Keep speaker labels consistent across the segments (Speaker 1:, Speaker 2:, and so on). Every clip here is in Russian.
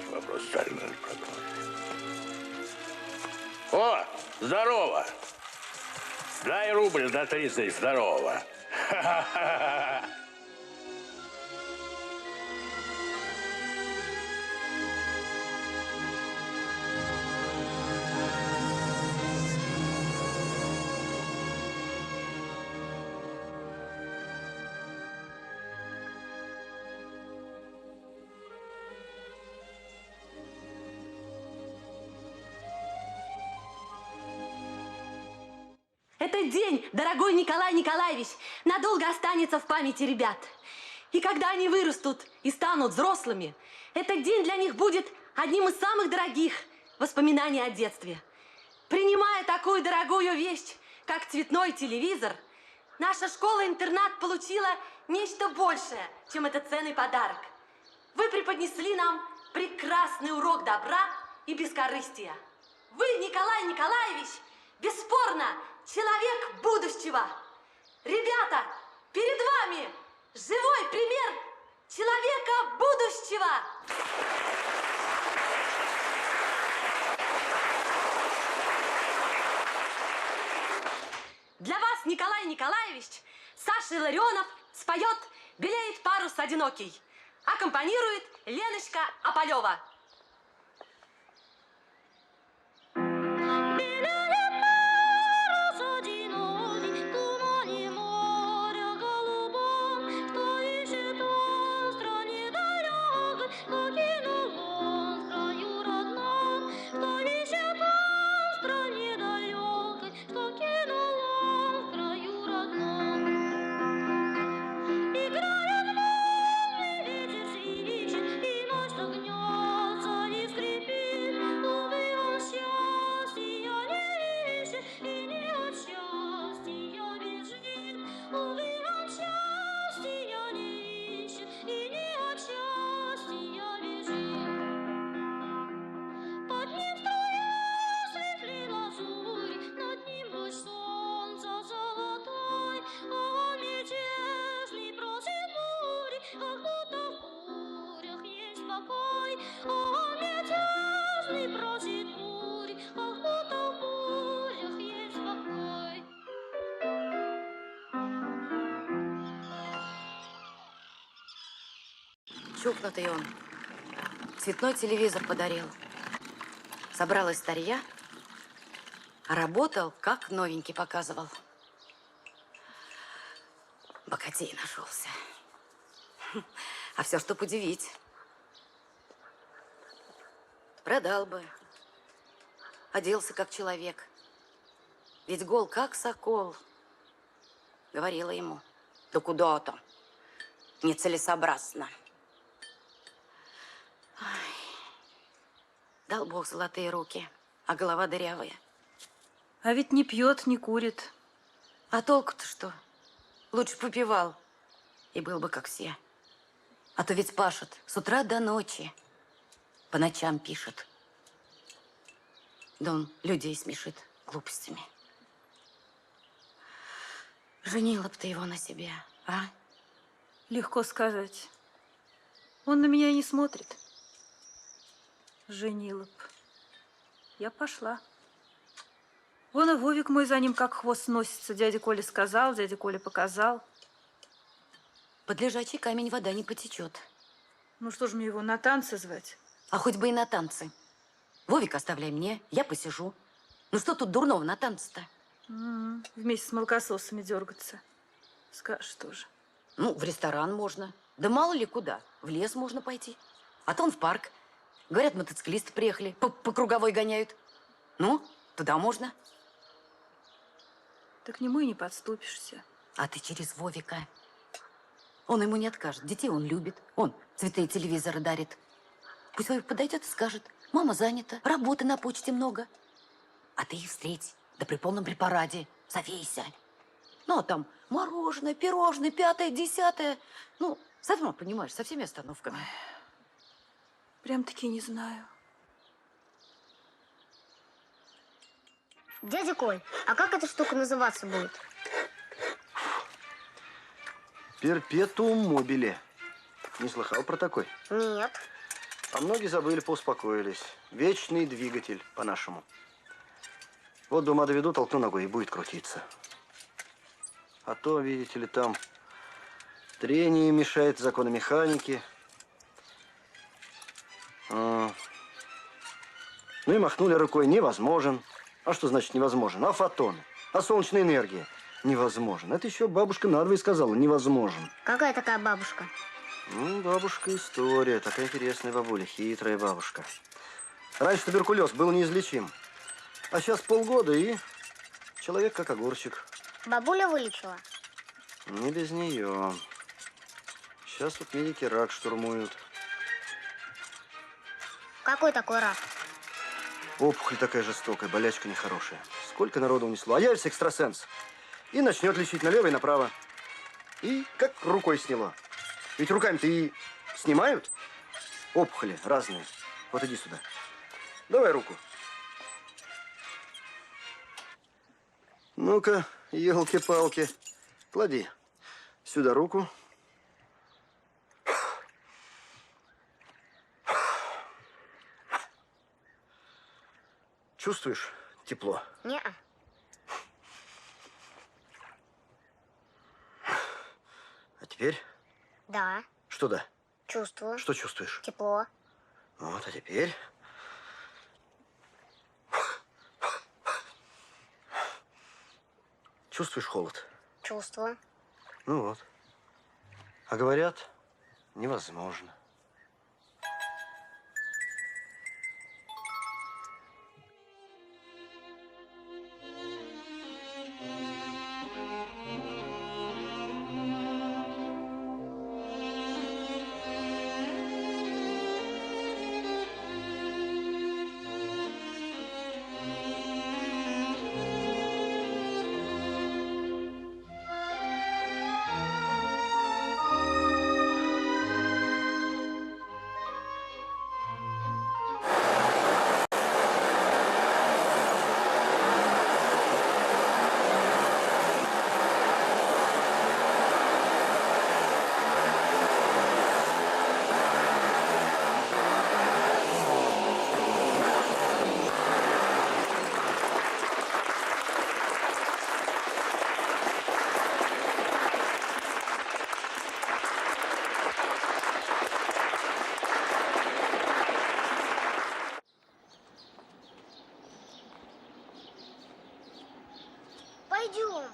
Speaker 1: вопрос ставим. О, здорово! Дай рубль на 30, здорово.
Speaker 2: Этот день, дорогой Николай Николаевич, надолго останется в памяти ребят. И когда они вырастут и станут взрослыми, этот день для них будет одним из самых дорогих воспоминаний о детстве. Принимая такую дорогую вещь, как цветной телевизор, наша школа-интернат получила нечто большее, чем этот ценный подарок. Вы преподнесли нам прекрасный урок добра и бескорыстия. Вы, Николай Николаевич, бесспорно, человек будущего. Ребята, перед вами живой пример человека будущего. Для вас, Николай Николаевич, Саша Илларионов споет «Белеет парус одинокий». Аккомпанирует Леночка Ополева.
Speaker 3: Чухнутый он. Цветной телевизор подарил. Собрал из старья, а работал, как новенький показывал. Богатей нашелся. А все, чтоб удивить. Продал бы. Оделся, как человек. Ведь гол, как сокол. Говорила ему. Да куда там? Нецелесообразно. Дал Бог золотые руки, а голова дырявая.
Speaker 4: А ведь не пьет, не курит.
Speaker 3: А толку-то что? Лучше попивал, и был бы как все. А то ведь пашет с утра до ночи. По ночам пишет. Да он людей смешит глупостями. Женила б ты его на себе, а?
Speaker 4: Легко сказать. Он на меня и не смотрит. Женила б. Я пошла. Вон и Вовик мой за ним как хвост носится. Дядя Коля сказал, дядя Коля показал.
Speaker 3: Под лежачий камень вода не потечет.
Speaker 4: Ну что ж мне его на танцы звать?
Speaker 3: А хоть бы и на танцы. Вовик оставляй мне, я посижу. Ну что тут дурного на танцы-то?
Speaker 4: Вместе с молокососами дергаться. Скажешь тоже.
Speaker 3: Ну, в ресторан можно. Да мало ли куда. В лес можно пойти. А то он в парк. Говорят, мотоциклисты приехали, по круговой гоняют. Ну, туда можно.
Speaker 4: Ты к нему и не подступишься.
Speaker 3: А ты через Вовика. Он ему не откажет. Детей он любит. Он цветные телевизоры дарит. Пусть Вовик подойдет и скажет: мама занята, работы на почте много. А ты их встреть, да при полном препараде, завейся. Ну, а там мороженое, пирожное, 5-е, 10-е. Ну, сама понимаешь, со всеми остановками.
Speaker 4: Прям-таки не знаю.
Speaker 5: Дядя Коль, а как эта штука называться будет?
Speaker 6: Перпетуум мобиле. Не слыхал про такой?
Speaker 5: Нет.
Speaker 6: А многие забыли, поуспокоились. Вечный двигатель, по-нашему. Вот до ума доведу, толкну ногой и будет крутиться. А то, видите ли, там трение мешает, законы механики. Ну и махнули рукой. Невозможен. А что значит невозможен? А фотоны? А солнечная энергия? Невозможен. Это еще бабушка надвое сказала. Невозможен.
Speaker 5: Какая такая бабушка?
Speaker 6: Ну, бабушка история. Такая интересная бабуля. Хитрая бабушка. Раньше туберкулез был неизлечим. А сейчас полгода и человек как огурчик.
Speaker 5: Бабуля вылечила?
Speaker 6: Не без нее. Сейчас вот медики рак штурмуют.
Speaker 5: Какой такой рак?
Speaker 6: Опухоль такая жестокая, болячка нехорошая. Сколько народу унесло. А явится экстрасенс. И начнет лечить налево и направо. И как рукой сняло. Ведь руками-то и снимают опухоли разные. Вот иди сюда. Давай руку. Ну-ка, елки-палки. Клади сюда руку. Чувствуешь тепло?
Speaker 5: Не-а.
Speaker 6: А теперь?
Speaker 5: Да,
Speaker 6: Что да?
Speaker 5: чувствую.
Speaker 6: Что чувствуешь?
Speaker 5: Тепло.
Speaker 6: Вот, а теперь? Чувствуешь холод?
Speaker 5: Чувствую.
Speaker 6: Ну вот. А говорят, невозможно.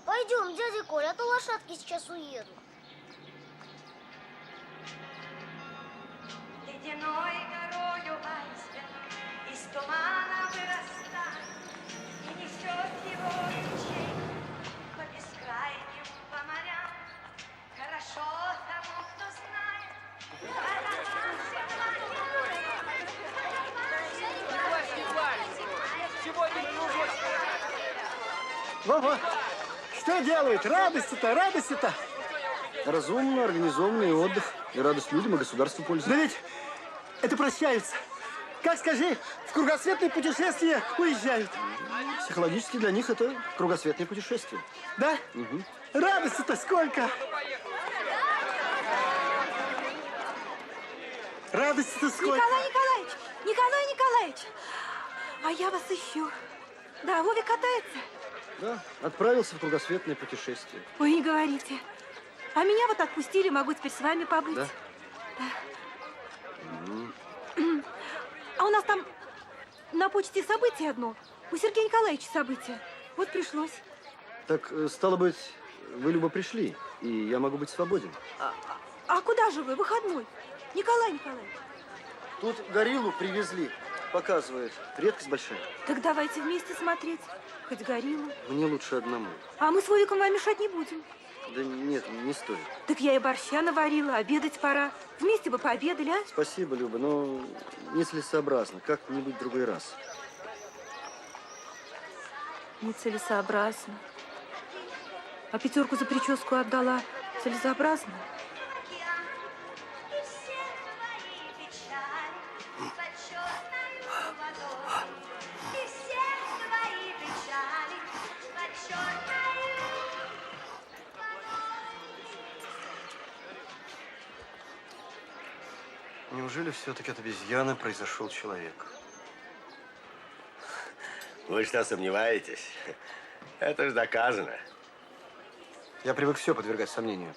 Speaker 5: Пойдем, дядя Коля, а то лошадки сейчас уедут.
Speaker 2: Ледяной горою айсберг из тумана вырастает и несет его ручей по бескрайним по морям. Хорошо тому, кто знает.
Speaker 6: Во-во! Что делают? Радости-то, радости-то! Разумно, организованный отдых. И радость людям, и государству пользу.
Speaker 7: Да ведь это прощаются. Как скажи, в кругосветное путешествие уезжают.
Speaker 6: Психологически для них это кругосветное путешествие.
Speaker 7: Да?
Speaker 6: Угу.
Speaker 7: Радости-то сколько! Радости-то сколько!
Speaker 4: Николай Николаевич! Николай Николаевич! А я вас ищу. Да, Вовик катается.
Speaker 6: Да, отправился в кругосветное путешествие.
Speaker 4: Ой, не говорите. А меня вот отпустили, могу теперь с вами побыть.
Speaker 6: Да?
Speaker 4: А у нас там на почте событие одно. У Сергея Николаевича событие. Вот пришлось.
Speaker 6: Так, стало быть, вы, Люба, пришли, и я могу быть свободен.
Speaker 4: А куда же вы? Выходной. Николай Николаевич.
Speaker 6: Тут гориллу привезли. Показывает. Редкость большая.
Speaker 4: Так давайте вместе смотреть. Хоть гориллу.
Speaker 6: Мне лучше одному.
Speaker 4: А мы с Вовиком вам мешать не будем.
Speaker 6: Да нет, не стоит.
Speaker 4: Так я и борща наварила, обедать пора. Вместе бы пообедали, а?
Speaker 6: Спасибо, Люба, но нецелесообразно. Как-нибудь в другой раз.
Speaker 4: Нецелесообразно. А пятерку за прическу отдала. Целесообразно?
Speaker 6: Неужели все-таки от обезьяны произошел человек?
Speaker 8: Вы что, сомневаетесь? Это же доказано.
Speaker 6: Я привык все подвергать сомнению.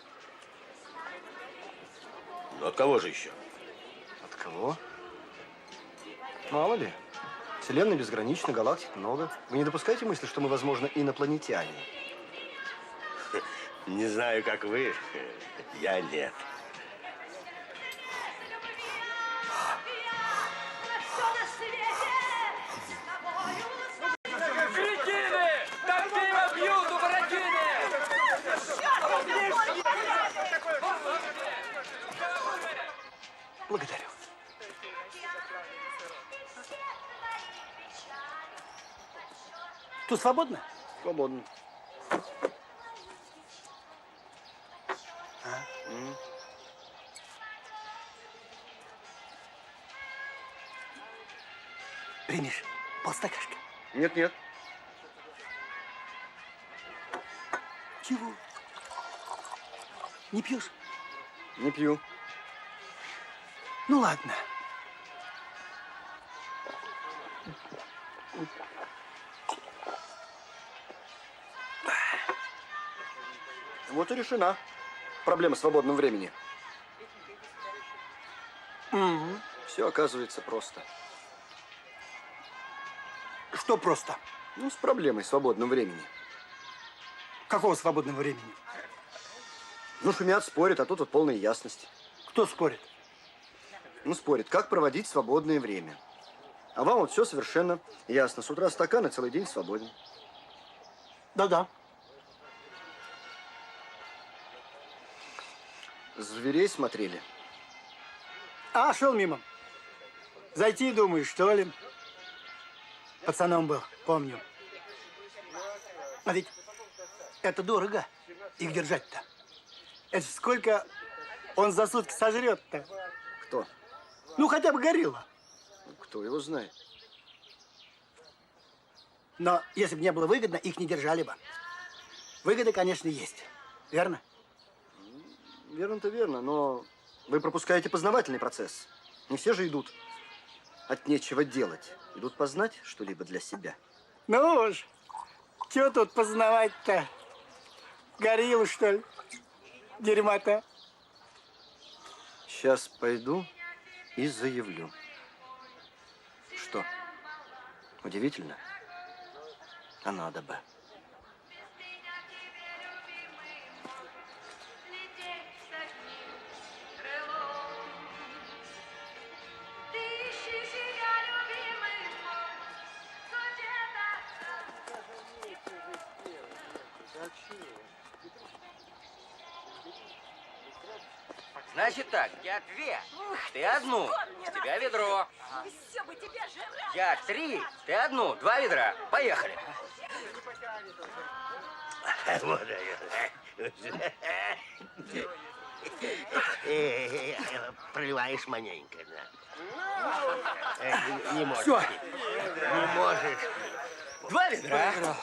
Speaker 8: Ну, от кого же еще?
Speaker 6: От кого? Мало ли. Вселенная безгранична, галактик много. Вы не допускаете мысли, что мы, возможно, инопланетяне?
Speaker 8: Не знаю, как вы, я нет.
Speaker 9: Кретины! Так пиво бьют у Бородины!
Speaker 7: Благодарю. Тут свободно?
Speaker 6: Свободно.
Speaker 7: Примешь полстакашка?
Speaker 6: Нет, нет.
Speaker 7: Чего? Не пьешь?
Speaker 6: Не пью.
Speaker 7: Ну ладно.
Speaker 6: Вот и решена проблема свободного времени.
Speaker 7: Угу.
Speaker 6: Все оказывается просто.
Speaker 7: Что просто?
Speaker 6: Ну, с проблемой свободного времени.
Speaker 7: Какого свободного времени?
Speaker 6: Ну, шумят, спорят, а тут вот полная ясность.
Speaker 7: Кто спорит?
Speaker 6: Ну, спорят, как проводить свободное время. А вам вот все совершенно ясно. С утра стакан, и целый день свободен.
Speaker 7: Да-да.
Speaker 6: Зверей смотрели.
Speaker 7: А, шел мимо. Зайти, думаешь, что ли? Пацаном был, помню. А ведь это дорого, их держать-то. Это ж сколько он за сутки сожрет-то?
Speaker 6: Кто?
Speaker 7: Ну, хотя бы горилла.
Speaker 6: Ну, кто его знает?
Speaker 7: Но если бы не было выгодно, их не держали бы. Выгода, конечно, есть. Верно?
Speaker 6: Верно-то верно, но вы пропускаете познавательный процесс. Не все же идут от нечего делать. Идут познать что-либо для себя.
Speaker 7: Ну уж, чего тут познавать-то? Гориллу, что ли? Дерьма-то.
Speaker 6: Сейчас пойду и заявлю. Что? Удивительно? А надо бы.
Speaker 10: Значит так, я две, ты одну, с тебя ведро. Я три, ты одну, два ведра. Поехали.
Speaker 8: Проливаешь маленько, да. Не можешь.
Speaker 7: Всё.
Speaker 8: Не можешь.
Speaker 10: Два ведра.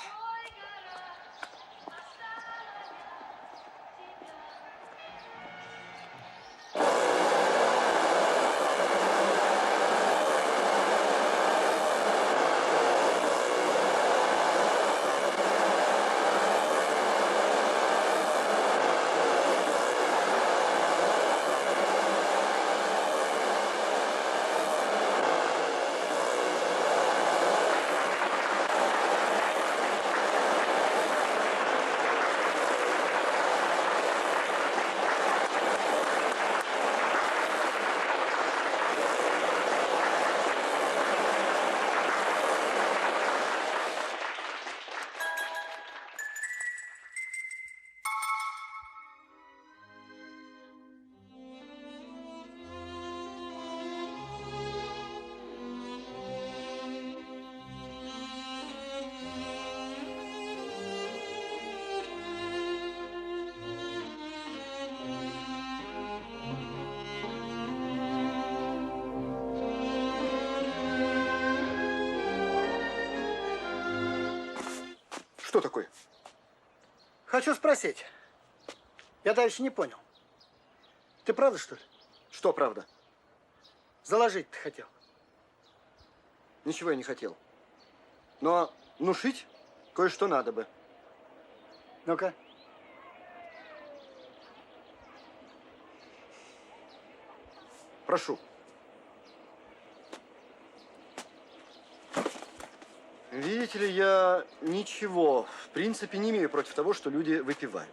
Speaker 6: Что такое?
Speaker 7: Хочу спросить. Я дальше не понял. Ты правда, что ли?
Speaker 6: Что правда?
Speaker 7: заложить ты хотел?
Speaker 6: Ничего я не хотел. Но внушить кое-что надо бы.
Speaker 7: Ну-ка.
Speaker 6: Прошу. Видите ли, я ничего, в принципе, не имею против того, что люди выпивают.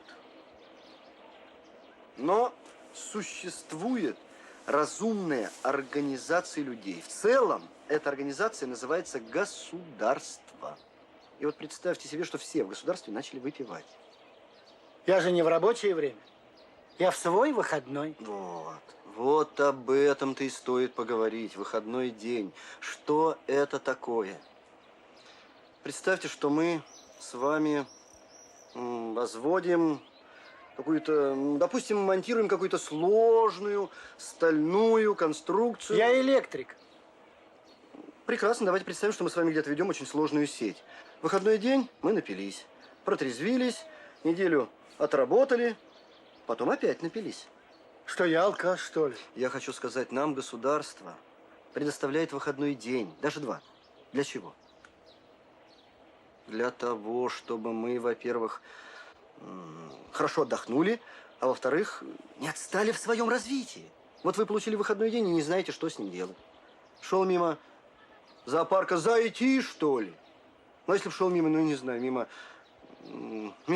Speaker 6: Но существует разумная организация людей. В целом, эта организация называется государство. И вот представьте себе, что все в государстве начали выпивать.
Speaker 7: Я же не в рабочее время. Я в свой выходной.
Speaker 6: Вот об этом-то и стоит поговорить. Выходной день. Что это такое? Представьте, что мы с вами возводим какую-то, допустим, монтируем какую-то сложную стальную конструкцию.
Speaker 7: Я электрик.
Speaker 6: Прекрасно, давайте представим, что мы с вами где-то ведем очень сложную сеть. Выходной день мы напились, протрезвились, неделю отработали, потом опять напились.
Speaker 7: Что, я алкаш, что ли?
Speaker 6: Я хочу сказать, нам государство предоставляет выходной день, даже 2. Для чего? Для того, чтобы мы, во-первых, хорошо отдохнули, а во-вторых, не отстали в своем развитии. Вот вы получили выходной день и не знаете, что с ним делать. Шел мимо зоопарка, зайти, что ли? Ну, если бы шел мимо, ну, не знаю, мимо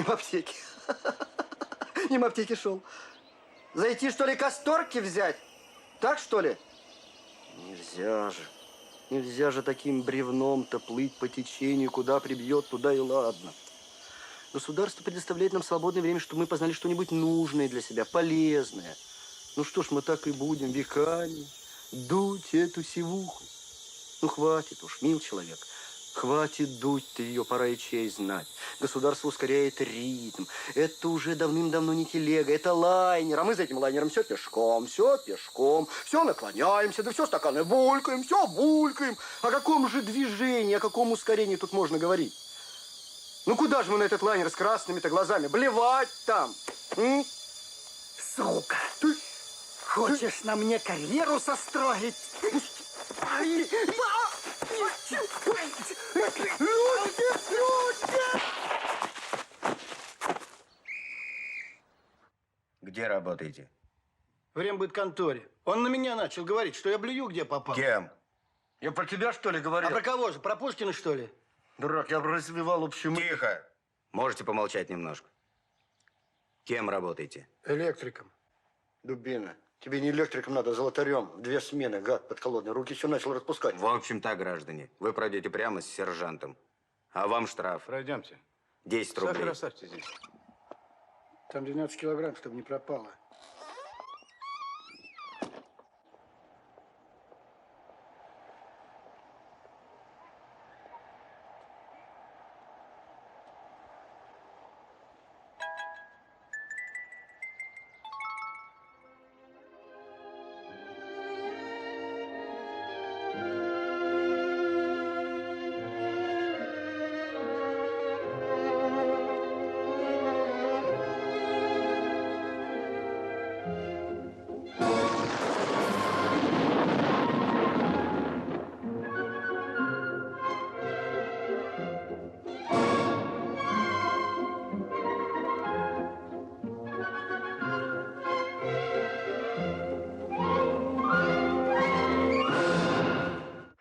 Speaker 6: аптеки. Мимо аптеки шел. Зайти, что ли, касторки взять? Так, что ли? Нельзя же. Нельзя же таким бревном-то плыть по течению, куда прибьет, туда и ладно. Государство предоставляет нам свободное время, чтобы мы познали что-нибудь нужное для себя, полезное. Ну что ж, мы так и будем веками дуть эту сивуху. Ну, хватит уж, мил человек. Хватит дуть ты ее, пора и честь знать. Государство ускоряет ритм. Это уже давным-давно не телега, это лайнер. А мы за этим лайнером все пешком, все наклоняемся, да все стаканы булькаем, все булькаем. О каком же движении, о каком ускорении тут можно говорить? Ну куда же мы на этот лайнер с красными-то глазами? Блевать там!
Speaker 7: Сука! Ты хочешь на мне карьеру состроить?
Speaker 8: Где работаете?
Speaker 7: В рембытконторе. Он на меня начал говорить, что я блюю, где попал.
Speaker 8: Кем?
Speaker 6: Я про тебя, что ли, говорил?
Speaker 7: А про кого же? Про Пушкина, что ли?
Speaker 6: Дурак, я развивал общую мысль.
Speaker 8: Тихо! Можете помолчать немножко. Кем работаете?
Speaker 7: Электриком.
Speaker 6: Дубина, тебе не электриком надо, а золотарем. 2 смены, гад подколодный. Руки все начал распускать.
Speaker 8: В общем так, граждане. Вы пройдете прямо с сержантом. А вам штраф.
Speaker 1: Пройдемте.
Speaker 8: 10 рублей.
Speaker 1: Сахар оставьте здесь.
Speaker 7: Там 12 килограмм, чтобы не пропало.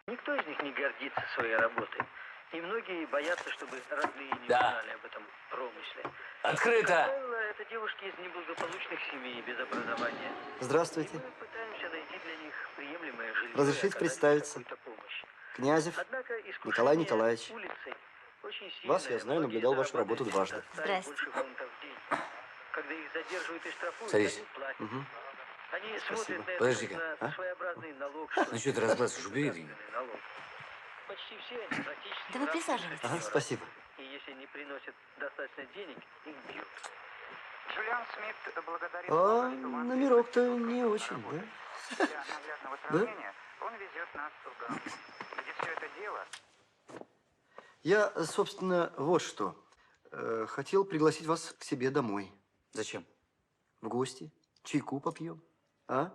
Speaker 11: Никто из них не гордится своей работой. И многие боятся, чтобы родные не
Speaker 9: Да.
Speaker 11: узнали об этом промысле. Как
Speaker 9: Открыто!
Speaker 11: правило, это девушки из неблагополучных семей без образования.
Speaker 6: Здравствуйте.
Speaker 11: Мы пытаемся найти для них приемлемое жилье.
Speaker 6: Разрешите
Speaker 11: и оказать
Speaker 6: представиться?
Speaker 11: какую-то помощь.
Speaker 6: Князев
Speaker 11: Однако искушение
Speaker 6: Николай Николаевич.
Speaker 11: улицей очень
Speaker 6: Вас, я
Speaker 11: сильное.
Speaker 6: знаю,
Speaker 11: Многие
Speaker 6: наблюдал вашу
Speaker 11: зарабатывают
Speaker 6: работу дважды.
Speaker 11: достаточно
Speaker 2: Здрасте.
Speaker 11: больше фунтов в день. Когда их задерживают и штрафуют,
Speaker 9: Садись.
Speaker 11: они платят.
Speaker 6: Угу.
Speaker 11: Они смотрят на это
Speaker 9: Подожди-ка,
Speaker 11: как на
Speaker 6: а?
Speaker 11: своеобразный налог.
Speaker 9: Ну что ты разбрасываешь, убери ты.
Speaker 11: государственный налог. Почти все они практически
Speaker 2: Да вы присаживайтесь.
Speaker 6: Ага, спасибо.
Speaker 11: И если не приносят достаточно денег, их бьют.
Speaker 12: Джулиан Смит благодарит
Speaker 6: А
Speaker 12: Бога, что вам
Speaker 6: номерок-то
Speaker 12: пришлось
Speaker 6: не очень, да?
Speaker 12: Для наглядного сравнения он везет нас в Гамбу, где все это дело
Speaker 6: Я, собственно, вот что. Хотел пригласить вас к себе домой.
Speaker 9: Зачем?
Speaker 6: В гости. Чайку попьем. А?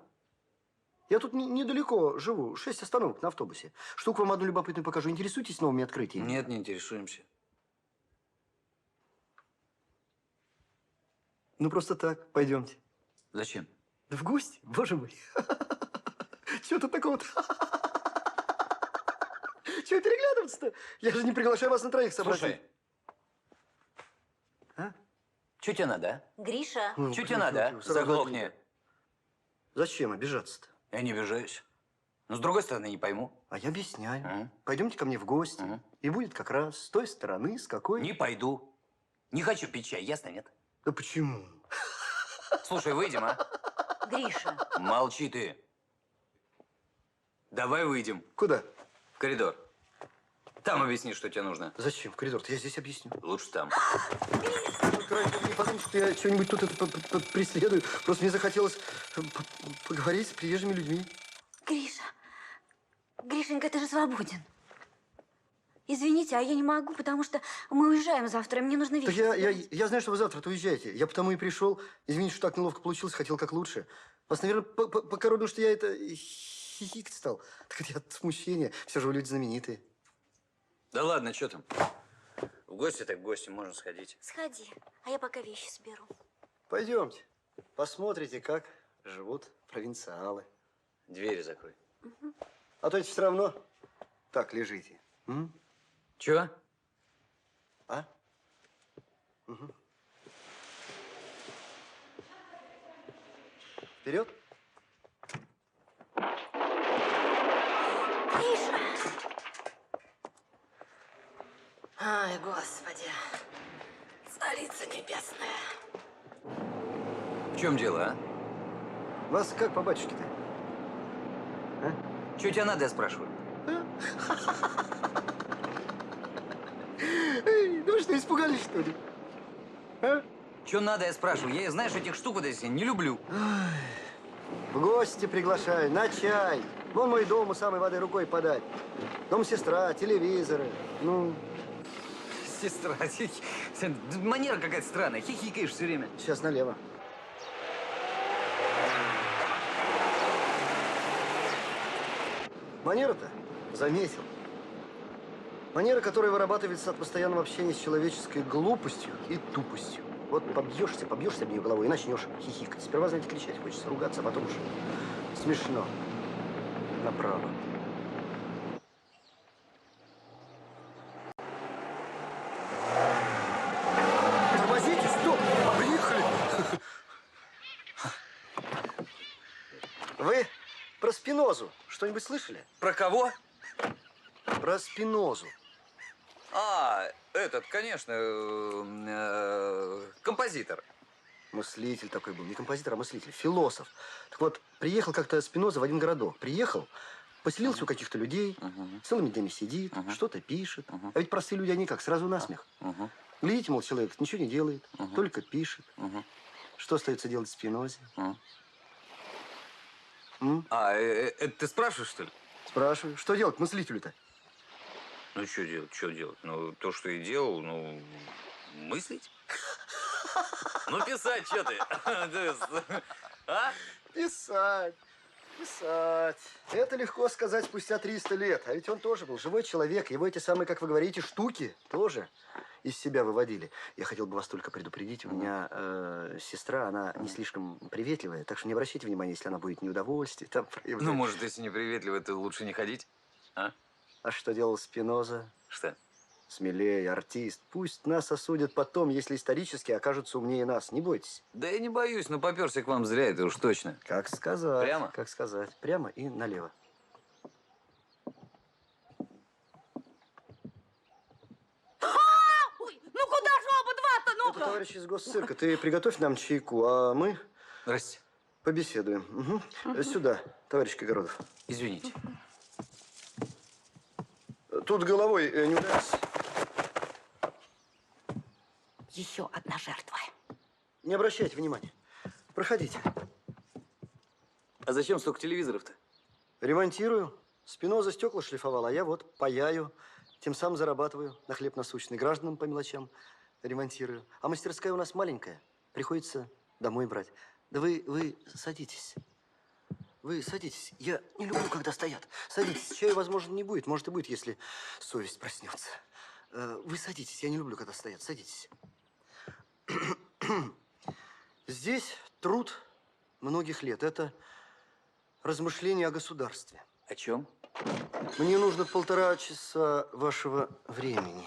Speaker 6: Я тут недалеко живу, 6 остановок на автобусе. Штуку вам одну любопытную покажу. Интересуетесь новыми открытиями?
Speaker 8: Нет, не интересуемся.
Speaker 6: Ну, просто так. Пойдемте.
Speaker 8: Зачем?
Speaker 6: Да в гости, боже мой. Чего тут такого-то? Чего переглядываться-то? Я же не приглашаю вас на троих собрать.
Speaker 8: Слушай.
Speaker 6: А?
Speaker 8: Что тебе надо, а?
Speaker 5: Гриша.
Speaker 6: Ну,
Speaker 8: Что тебе надо, а?
Speaker 6: сразу
Speaker 8: Заглохни.
Speaker 6: обидно. Зачем обижаться-то?
Speaker 8: Я не обижаюсь. Но с другой стороны, не пойму.
Speaker 6: А я объясняю.
Speaker 8: Ага.
Speaker 6: Пойдемте ко мне в гости.
Speaker 8: Ага.
Speaker 6: И будет как раз с той стороны, с какой...
Speaker 8: Не пойду. Не хочу пить чай, ясно, нет?
Speaker 6: Да почему?
Speaker 8: Слушай, выйдем, а?
Speaker 3: Гриша,
Speaker 8: Молчи ты. Давай выйдем.
Speaker 6: Куда?
Speaker 8: В коридор. Там объясни, что тебе нужно.
Speaker 6: Зачем? В коридор-то я здесь объясню.
Speaker 8: Лучше там.
Speaker 6: Только не подумайте, что я что-нибудь тут преследую. Просто мне захотелось поговорить с приезжими людьми.
Speaker 5: Гриша. Гришенька, ты же свободен. Извините, а я не могу, потому что мы уезжаем завтра, и мне нужно вещи
Speaker 6: Так
Speaker 5: собирать.
Speaker 6: я знаю, что вы завтра-то уезжаете. Я потому и пришел. Извините, что так неловко получилось, хотел как лучше. Вас, наверное, покоробил, что я это хихикать стал. Так это я от смущения. Все же вы люди знаменитые.
Speaker 8: Да ладно, что там? В гости так в гости, можно сходить.
Speaker 5: Сходи, а я пока вещи соберу.
Speaker 6: Пойдемте. Посмотрите, как живут провинциалы.
Speaker 8: Двери закрой.
Speaker 6: А то ведь все равно так лежите.
Speaker 8: Чего?
Speaker 6: А? Угу. Вперед.
Speaker 5: Гриша!
Speaker 2: Ай, Господи. Столица небесная.
Speaker 8: В чем дело, а?
Speaker 6: Вас как по батюшке-то?
Speaker 8: Что тебе надо, я спрашиваю?
Speaker 6: Ну что, испугались, что ли? А?
Speaker 8: Что надо, я спрашиваю? Я, знаешь, этих штук вот эти не люблю.
Speaker 6: В гости приглашаю, на чай. Вон мой дом у самой воды рукой подать. Дом сестра, телевизоры. Ну,
Speaker 8: Сестра, манера какая-то странная. Хихикаешь все время.
Speaker 6: сейчас налево. Манера-то заметил. Манера, которая вырабатывается от постоянного общения с человеческой глупостью и тупостью. Вот побьешься об нее головой и начнешь хихикать. Сперва, знаете, кричать хочется, ругаться, а потом уж смешно. Направо. Тормозите, стоп! Приехали! Вы про Спинозу что-нибудь слышали?
Speaker 8: Про кого?
Speaker 6: Про Спинозу.
Speaker 8: А, этот, конечно, композитор.
Speaker 6: Мыслитель такой был. Не композитор, а мыслитель. Философ. Так вот, приехал как-то Спиноза в один городок. Приехал, поселился у каких-то людей, целыми днями сидит, что-то пишет. А ведь простые люди, они как, сразу насмех. Глядите, мол, человек ничего не делает, только пишет. Что остается делать Спинозе?
Speaker 8: Это ты спрашиваешь, что ли?
Speaker 6: Спрашиваю. Что делать мыслителю-то?
Speaker 8: Ну, что делать, что делать? Ну, то, что и делал, ну, мыслить. Ну, писать, что ты? А?
Speaker 6: Писать. Писать. Это легко сказать спустя 300 лет. А ведь он тоже был живой человек. Его эти самые, как вы говорите, штуки тоже из себя выводили. Я хотел бы вас только предупредить. У меня сестра, она не слишком приветливая. Так что не обращайте внимания, если она будет неудовольствие. Там проявлять.
Speaker 8: Ну, может, если не приветливо, то лучше не ходить, а?
Speaker 6: А что делал Спиноза?
Speaker 8: Что?
Speaker 6: Смелее, артист. Пусть нас осудят потом, если исторически окажутся умнее нас. Не бойтесь.
Speaker 8: Да я не боюсь, но попёрся к вам зря, это уж точно.
Speaker 6: Как сказать.
Speaker 8: Прямо?
Speaker 6: Как сказать. Прямо и налево.
Speaker 2: Ой, ну куда же оба два-то,
Speaker 6: Это
Speaker 2: ну-ка?
Speaker 6: товарищ из госцирка. Ты приготовь нам чайку, а мы
Speaker 8: Здрасте.
Speaker 6: побеседуем. Сюда, товарищ Кагородов.
Speaker 8: Извините.
Speaker 6: Тут головой не ударься.
Speaker 3: Еще одна жертва.
Speaker 6: Не обращайте внимания. Проходите.
Speaker 8: А зачем столько телевизоров-то?
Speaker 6: Ремонтирую. Спиноза стекла шлифовал, а я вот паяю. Тем самым зарабатываю на хлеб насущный. Гражданам по мелочам ремонтирую. А мастерская у нас маленькая. Приходится домой брать. Да вы садитесь. Вы садитесь. Я не люблю, когда стоят. Садитесь. Чая, возможно, не будет. Может, и будет, если совесть проснется. Вы садитесь. Я не люблю, когда стоят. Садитесь. Здесь труд многих лет. Это размышление о государстве.
Speaker 8: О чем?
Speaker 6: Мне нужно 1,5 часа вашего времени.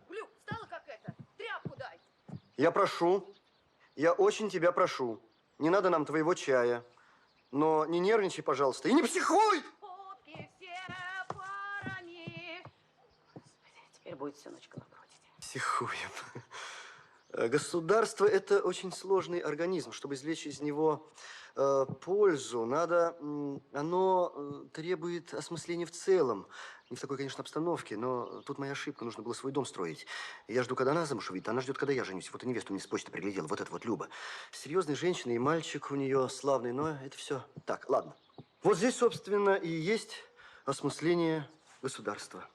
Speaker 2: Блю, встала как это? Тряпку дай.
Speaker 6: Я прошу, я очень тебя прошу. Не надо нам твоего чая. Но не нервничай, пожалуйста, и не психуй!
Speaker 2: Утки все парами. Господи, теперь будет всю ночь колокотить.
Speaker 6: Психуем. Государство – это очень сложный организм. Чтобы извлечь из него пользу, оно требует осмысления в целом. Не в такой, конечно, обстановке, но тут моя ошибка. Нужно было свой дом строить. Я жду, когда она замуж выйдет, а она ждет, когда я женюсь. Вот и невесту мне с почты приглядела. Вот это вот Люба. Серьезная женщина и мальчик у нее славный, но это все так, ладно. Вот здесь, собственно, и есть осмысление государства.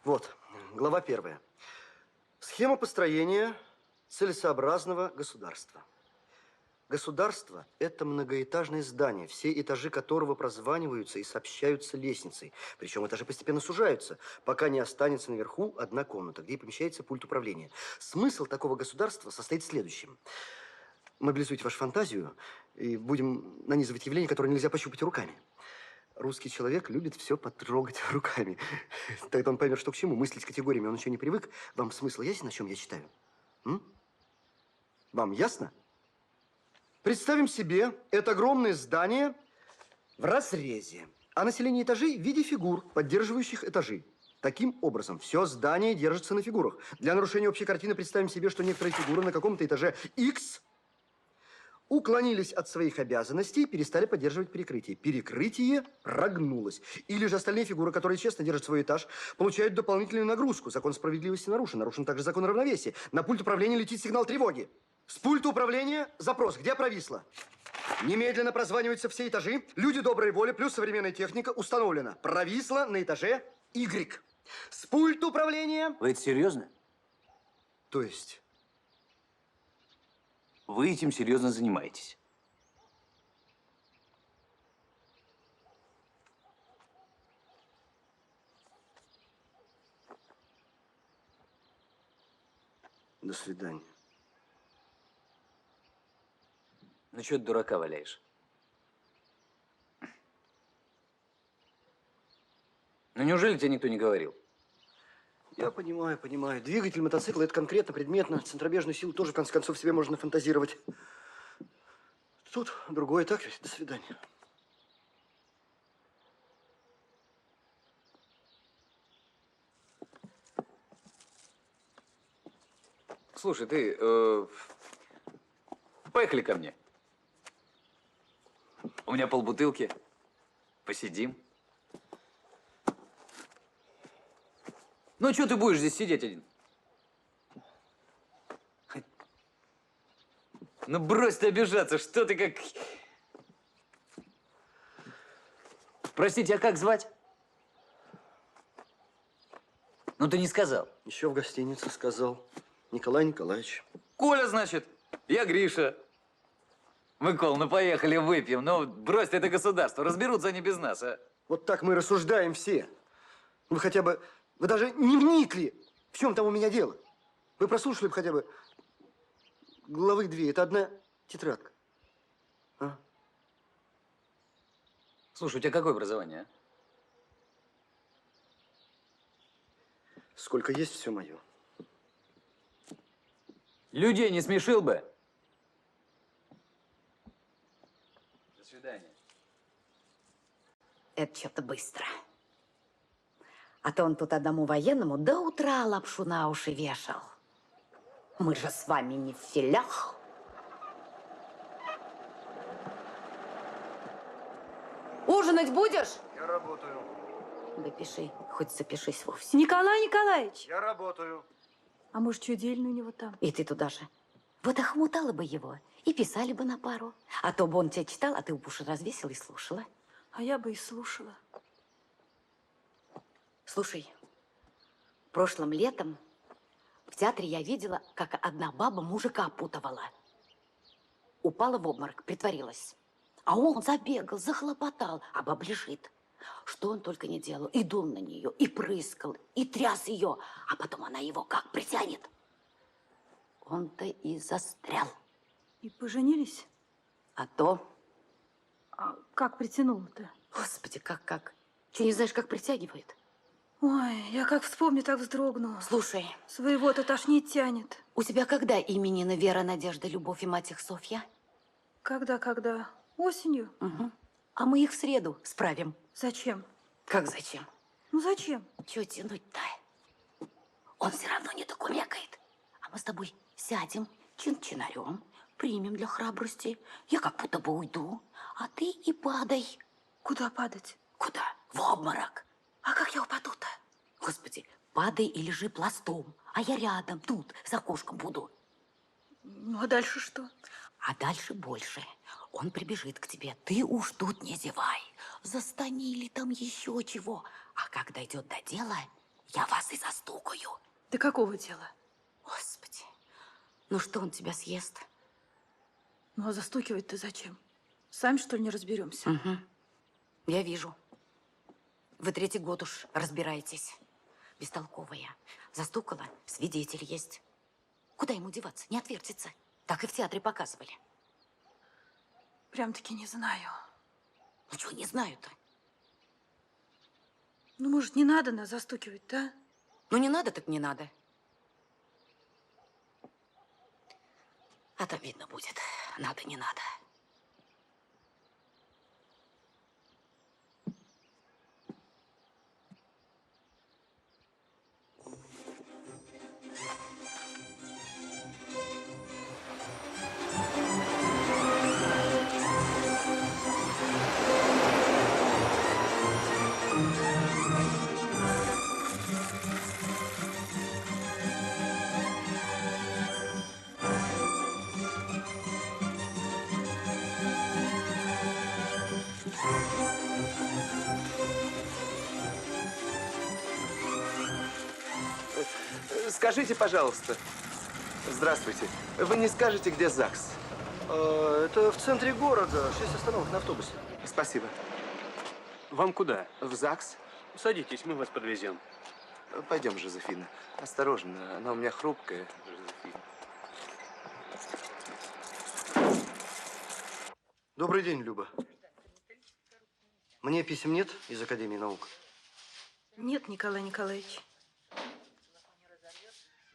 Speaker 6: Вот, глава 1. Схема построения целесообразного государства. Государство – это многоэтажное здание, все этажи которого прозваниваются и сообщаются лестницей. Причем этажи постепенно сужаются, пока не останется наверху одна комната, где и помещается пульт управления. Смысл такого государства состоит в следующем. Мобилизуйте вашу фантазию и будем нанизывать явления, которые нельзя пощупать руками. Русский человек любит все потрогать руками. Тогда он поймет, что к чему. Мыслить категориями он еще не привык. Вам смысл ясен, о чем я читаю? Вам ясно? Представим себе это огромное здание в разрезе, а население этажей в виде фигур, поддерживающих этажи. Таким образом, все здание держится на фигурах. Для нарушения общей картины представим себе, что некоторые фигуры на каком-то этаже X уклонились от своих обязанностей и перестали поддерживать перекрытие. Перекрытие прогнулось. Или же остальные фигуры, которые честно держат свой этаж, получают дополнительную нагрузку. Закон справедливости нарушен. Нарушен также закон равновесия. На пульт управления летит сигнал тревоги. С пульта управления запрос. Где провисло? Немедленно прозваниваются все этажи. Люди доброй воли плюс современная техника установлена. Провисло на этаже Y. С пульта управления...
Speaker 8: Вы это серьезно?
Speaker 6: То есть...
Speaker 8: Вы этим серьезно занимаетесь?
Speaker 6: До свидания.
Speaker 8: Ну, что ты дурака валяешь? Ну, неужели тебе никто не говорил?
Speaker 6: Я понимаю, понимаю. Двигатель мотоцикла – это конкретно, предметно. Центробежную силу тоже, в конце концов, себе можно фантазировать. Тут другое, так ведь? До свидания.
Speaker 8: Слушай, ты, поехали ко мне. У меня полбутылки. Посидим. Ну, что ты будешь здесь сидеть один? Ну, брось ты обижаться, что ты как... Простите, а как звать? Ну, ты не сказал.
Speaker 6: Еще в гостинице сказал. Николай Николаевич.
Speaker 8: Коля, значит. Я Гриша. Микол, ну поехали выпьем. Ну, брось ты это государство. Разберутся они без нас, а?
Speaker 6: Вот так мы рассуждаем все. Вы хотя бы... Вы даже не вникли, в чем там у меня дело. Вы прослушали бы хотя бы главы 2. Это одна тетрадка. А?
Speaker 8: Слушай, у тебя какое образование, а?
Speaker 6: Сколько есть, все мое.
Speaker 8: Людей не смешил бы. До свидания.
Speaker 3: Это что-то быстро. А то он тут одному военному до утра лапшу на уши вешал. Мы же с вами не в филях. Ужинать будешь?
Speaker 6: Я работаю.
Speaker 3: Да пиши, хоть запишись вовсе.
Speaker 4: Николай Николаевич!
Speaker 6: Я работаю.
Speaker 4: А может, что дельно у него там?
Speaker 3: И ты туда же. Вот охмутала бы его и писали бы на пару. А то бы он тебя читал, а ты уши развесила и слушала.
Speaker 4: А я бы и слушала.
Speaker 3: Слушай, прошлым летом В театре я видела, как одна баба мужика опутывала. Упала в обморок, притворилась. А он забегал, захлопотал, а баба лежит. Что он только не делал. И дул на нее, и прыскал, и тряс ее. А потом она его как притянет. Он-то и застрял.
Speaker 4: И поженились?
Speaker 3: А то...
Speaker 4: А как притянуло-то?
Speaker 3: Господи, как? Че, не знаешь, как притягивает?
Speaker 4: Ой, я как вспомню, так вздрогну.
Speaker 3: Слушай.
Speaker 4: Своего-то тошнить тянет.
Speaker 3: У тебя когда именины Вера, Надежда, Любовь и мать их Софья?
Speaker 4: Когда? Осенью?
Speaker 3: Угу. А мы их в среду справим.
Speaker 4: Зачем?
Speaker 3: Как зачем?
Speaker 4: Ну зачем?
Speaker 3: Чего тянуть-то? Он все равно не докумекает. А мы с тобой сядем чин-чинарем, примем для храбрости. Я как будто бы уйду, а ты и падай.
Speaker 4: Куда падать?
Speaker 3: Куда? В обморок.
Speaker 4: А как я упаду-то?
Speaker 3: Господи, падай и лежи пластом, а я рядом, тут, за окошком буду.
Speaker 4: Ну, а дальше что?
Speaker 3: А дальше больше. Он прибежит к тебе, ты уж тут не зевай. Застани или там еще чего. А как дойдет до дела, я вас и застукаю.
Speaker 4: До какого дела?
Speaker 3: Господи, ну что он тебя съест?
Speaker 4: Ну, а застукивать-то зачем? Сами, что ли, не разберемся?
Speaker 3: Угу. Я вижу. Вы 3-й год уж разбираетесь. Бестолковая. Застукала, свидетель есть. Куда ему деваться? Не отвертится. Так и в театре показывали.
Speaker 4: Прям-таки не знаю.
Speaker 3: Ну чего не знаю-то?
Speaker 4: Ну, может, не надо нас застукивать, да?
Speaker 3: Ну не надо, так не надо. А там видно будет. Надо, не надо.
Speaker 13: Скажите, пожалуйста. Здравствуйте. Вы не скажете, где ЗАГС?
Speaker 6: Это в центре города. 6 остановок на автобусе.
Speaker 13: Спасибо.
Speaker 7: Вам куда?
Speaker 13: В ЗАГС?
Speaker 7: Садитесь, мы вас подвезем.
Speaker 13: Пойдем, Жозефина. Осторожно, она у меня хрупкая, Жозефина.
Speaker 6: Добрый день, Люба. Мне писем нет из Академии наук?
Speaker 4: Нет, Николай Николаевич.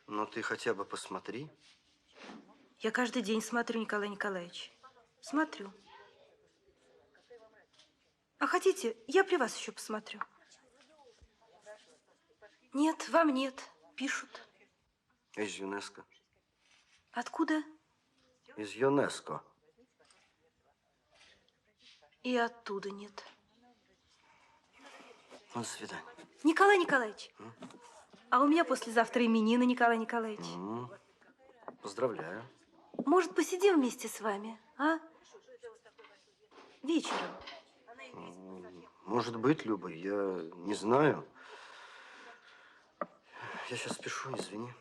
Speaker 6: Но ты хотя бы посмотри.
Speaker 4: Я каждый день смотрю, Николай Николаевич. Смотрю. А хотите, я при вас еще посмотрю? Нет, вам нет. Пишут.
Speaker 6: Из ЮНЕСКО.
Speaker 4: Откуда?
Speaker 6: Из ЮНЕСКО.
Speaker 4: И оттуда нет.
Speaker 6: Ну, до свидания.
Speaker 4: Николай Николаевич. А у меня послезавтра именины, Николай Николаевич.
Speaker 6: Поздравляю.
Speaker 4: Может, посидим вместе с вами, а? Вечером.
Speaker 6: Может быть, Люба, я не знаю. Я сейчас спешу, извини.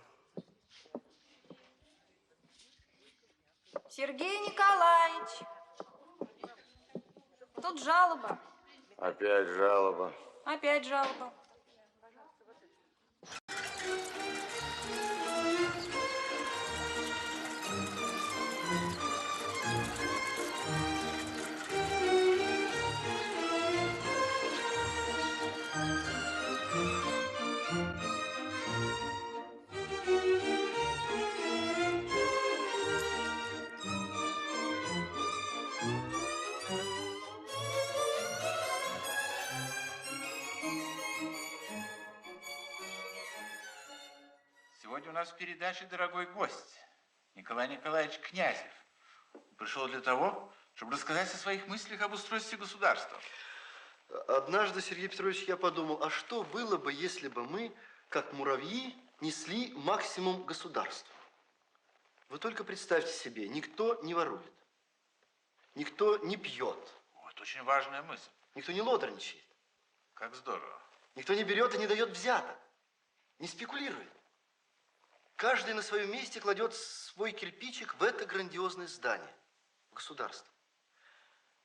Speaker 14: Сергей Николаевич, тут жалоба.
Speaker 1: Опять жалоба.
Speaker 14: Опять жалоба.
Speaker 15: Сегодня у нас в передаче дорогой гость, Николай Николаевич Князев. Он пришел для того, чтобы рассказать о своих мыслях об устройстве государства.
Speaker 6: Однажды, Сергей Петрович, я подумал, а что было бы, если бы мы, как муравьи, несли максимум государства? Вы только представьте себе, никто не ворует, никто не пьет.
Speaker 15: Вот очень важная мысль.
Speaker 6: Никто не лодорничает.
Speaker 15: Как здорово.
Speaker 6: Никто не берет и не дает взяток, не спекулирует. Каждый на своем месте кладет свой кирпичик в это грандиозное здание, государство.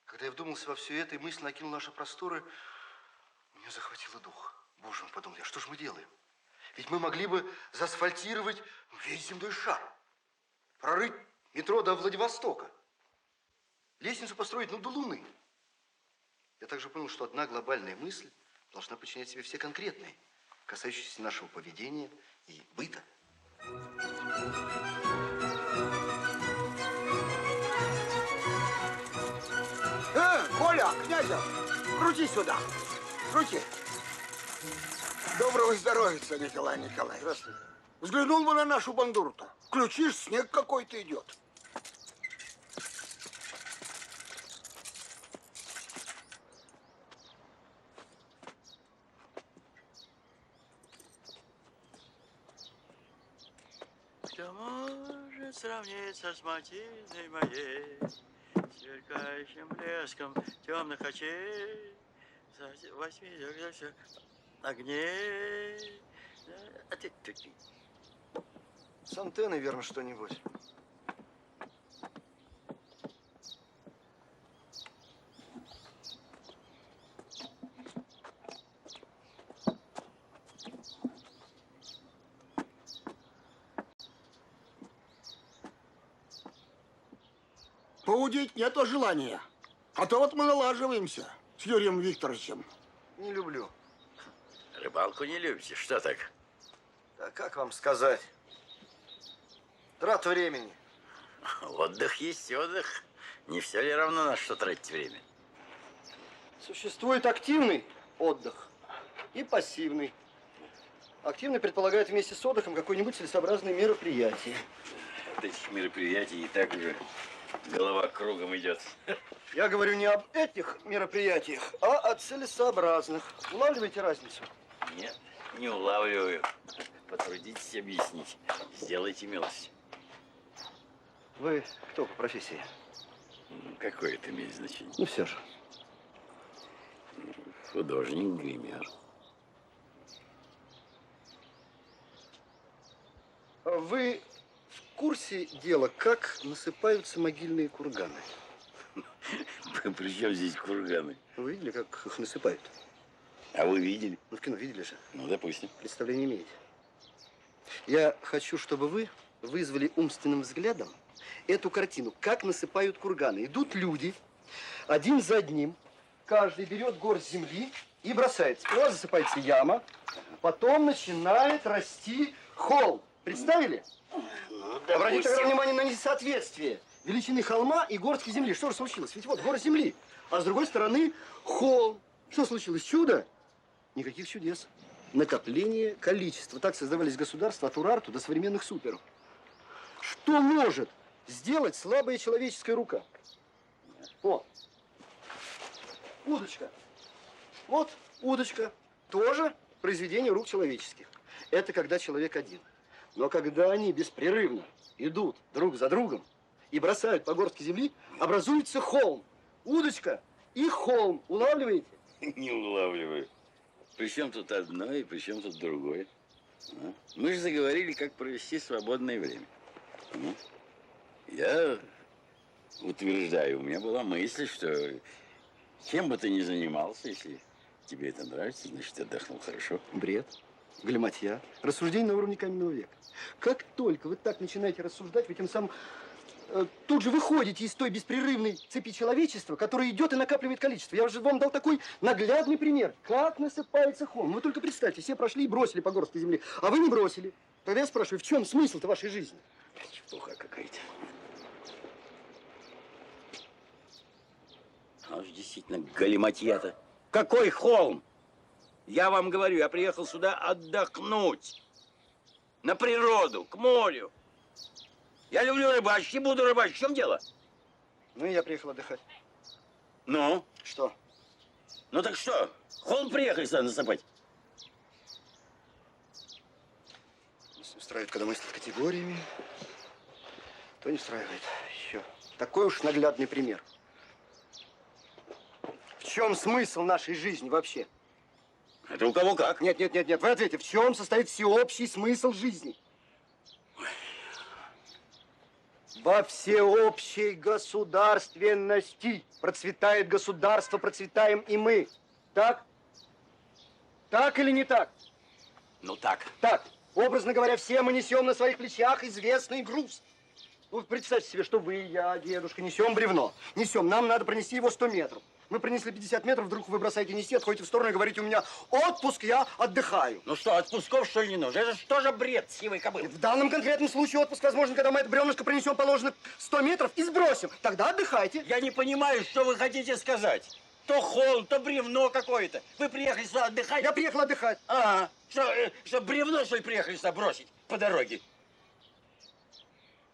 Speaker 6: Когда я вдумался во все это и мысленно окинул наши просторы, меня захватило дух. Боже мой, подумал я, что же мы делаем? Ведь мы могли бы заасфальтировать весь земной шар, прорыть метро до Владивостока, лестницу построить, до Луны. Я также понял, что одна глобальная мысль должна подчинять себе все конкретные, касающиеся нашего поведения и быта.
Speaker 7: Коля, Князев, крути сюда. Крути. Доброго здоровья, Николай Николаевич.
Speaker 6: Здравствуйте.
Speaker 7: Взглянул бы на нашу бандуру-то. Включишь, снег какой-то идет.
Speaker 16: Кто может сравниться с матиной моей, сверкающим блеском темных очей, за 8 огней. А ты.
Speaker 6: С антенной, верно, что-нибудь.
Speaker 7: Поудить нету желания. А то вот мы налаживаемся с Юрием Викторовичем.
Speaker 6: Не люблю.
Speaker 16: Рыбалку не любите? Что так?
Speaker 6: Да как вам сказать? Трата времени.
Speaker 16: Отдых есть отдых. Не все ли равно на что тратить время?
Speaker 6: Существует активный отдых и пассивный. Активный предполагает вместе с отдыхом какое-нибудь целесообразное мероприятие.
Speaker 16: От этих мероприятий и так уже голова кругом идет.
Speaker 6: Я говорю не об этих мероприятиях, а о целесообразных. Улавливаете разницу?
Speaker 16: Нет, не улавливаю. Потрудитесь объяснить. Сделайте милость.
Speaker 6: Вы кто по профессии?
Speaker 16: Какое это имеет значение?
Speaker 6: Ну все же.
Speaker 16: Художник-гример.
Speaker 6: Вы в курсе дела, как насыпаются могильные курганы?
Speaker 16: При чем здесь курганы?
Speaker 6: Вы видели, как их насыпают?
Speaker 16: А вы видели?
Speaker 6: Ну, в кино видели же.
Speaker 16: Ну, допустим.
Speaker 6: Представления имеете. Я хочу, чтобы вы вызвали умственным взглядом эту картину, как насыпают курганы. Идут люди, один за одним, каждый берет горсть земли и бросает. Сперва засыпается яма, потом начинает расти холм. Представили?
Speaker 16: Ну,
Speaker 6: обратите внимание на несоответствие величины холма и горстки земли. Что же случилось? Ведь вот горсть земли, а с другой стороны холм. Что случилось? Чудо? Никаких чудес. Накопление количества. Так создавались государства от Урарту до современных суперов. Что может сделать слабая человеческая рука? О, удочка. Вот удочка. Тоже произведение рук человеческих. Это когда человек один. Но когда они беспрерывно идут друг за другом и бросают по горстке земли, образуется холм. Удочка и холм. Улавливаете?
Speaker 16: Не улавливаю. Причем тут одно и причем тут другое. А? Мы же заговорили, как провести свободное время. А? Я утверждаю, у меня была мысль, что чем бы ты ни занимался, если тебе это нравится, значит, отдохнул хорошо.
Speaker 6: Бред, галиматья, рассуждение на уровне каменного века. Как только вы так начинаете рассуждать, вы тем самым тут же выходите из той беспрерывной цепи человечества, которая идет и накапливает количество. Я уже вам дал такой наглядный пример, как насыпается холм. Вы только представьте, все прошли и бросили по горстке земли, а вы не бросили. Тогда я спрашиваю, в чем смысл-то вашей жизни?
Speaker 16: Чепуха какая-то. А же действительно галиматья-то. Какой холм? Я вам говорю, я приехал сюда отдохнуть. На природу, к морю. Я люблю рыбачить и буду рыбачить. В чем дело?
Speaker 6: Ну и я приехал отдыхать.
Speaker 16: Ну?
Speaker 6: Что?
Speaker 16: Ну так что? Холм приехали сюда насыпать.
Speaker 6: Если устраивает, когда мыслят категориями, то не устраивает. Еще. Такой уж наглядный пример. В чем смысл нашей жизни вообще?
Speaker 16: Это у кого как?
Speaker 6: Нет. Вы ответьте, в чем состоит всеобщий смысл жизни? Во всеобщей государственности. Процветает государство, процветаем и мы. Так? Так или не так?
Speaker 16: Ну так.
Speaker 6: Так. Образно говоря, все мы несем на своих плечах известный груз. Ну, представьте себе, что вы, я, дедушка, несем бревно. Несем, нам надо пронести его 100 метров. Мы пронесли 50 метров, вдруг вы бросаете нести, отходите в сторону и говорите, у меня отпуск, я отдыхаю.
Speaker 16: Ну что, отпусков что ли не нужно? Это же тоже бред сивой кобылы.
Speaker 6: В данном конкретном случае отпуск возможен, когда мы это бревнышко принесем положено 100 метров и сбросим. Тогда отдыхайте.
Speaker 16: Я не понимаю, что вы хотите сказать. То холм, то бревно какое-то. Вы приехали сюда отдыхать?
Speaker 6: Я приехал отдыхать.
Speaker 16: Ага. Что бревно, что ли, приехали сюда бросить по дороге?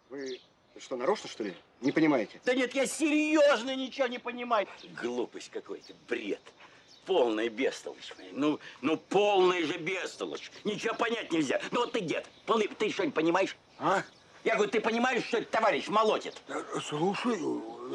Speaker 6: Вы что, нарочно, что ли? Не понимаете?
Speaker 16: Да нет, я серьезно ничего не понимаю. Глупость какой-то, бред. Полная бестолочь. Ну, полная же бестолочь. Ничего понять нельзя. Ну вот ты, дед, ты что-нибудь понимаешь? А? Я говорю, ты понимаешь, что этот товарищ молотит?
Speaker 17: Слушай,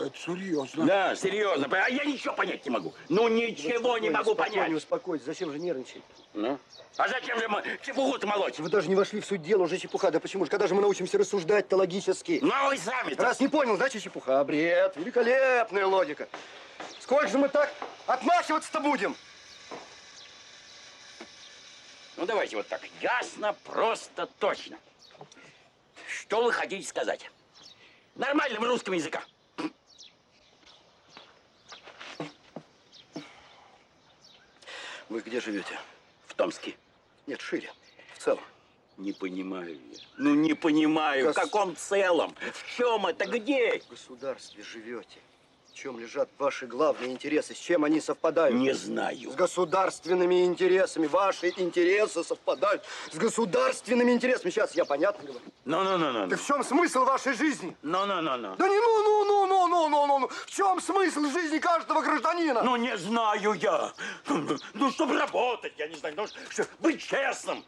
Speaker 17: это серьезно.
Speaker 16: Да, серьезно. А я ничего понять не могу. Ну, ничего не могу понять.
Speaker 6: Успокойтесь, зачем же нервничать?
Speaker 16: Ну? А зачем же чепуху-то молоть?
Speaker 6: Вы даже не вошли в суть дела, уже чепуха. Да почему же? Когда же мы научимся рассуждать-то логически?
Speaker 16: Ну, а вы сами-то.
Speaker 6: Раз не понял, значит чепуха. Бред. Великолепная логика. Сколько же мы так отмахиваться-то будем?
Speaker 16: Ну, давайте вот так. Ясно, просто, точно. Что вы хотите сказать? Нормальным русским языком.
Speaker 6: Вы где живете?
Speaker 16: В Томске.
Speaker 6: Нет, шире. В целом.
Speaker 16: Не понимаю я. Ну, не понимаю, в каком целом? В чем это? Где?
Speaker 6: В государстве живете. В чем лежат ваши главные интересы? С чем они совпадают?
Speaker 16: Не знаю.
Speaker 6: С государственными интересами. Ваши интересы совпадают с государственными интересами. Сейчас я понятно говорю?
Speaker 16: Ну.
Speaker 6: Так в чем смысл вашей жизни?
Speaker 16: Ну.
Speaker 6: Да не ну. В чем смысл жизни каждого гражданина?
Speaker 16: Ну, не знаю я. Ну, чтобы работать, я не знаю. Ну, чтобы быть честным.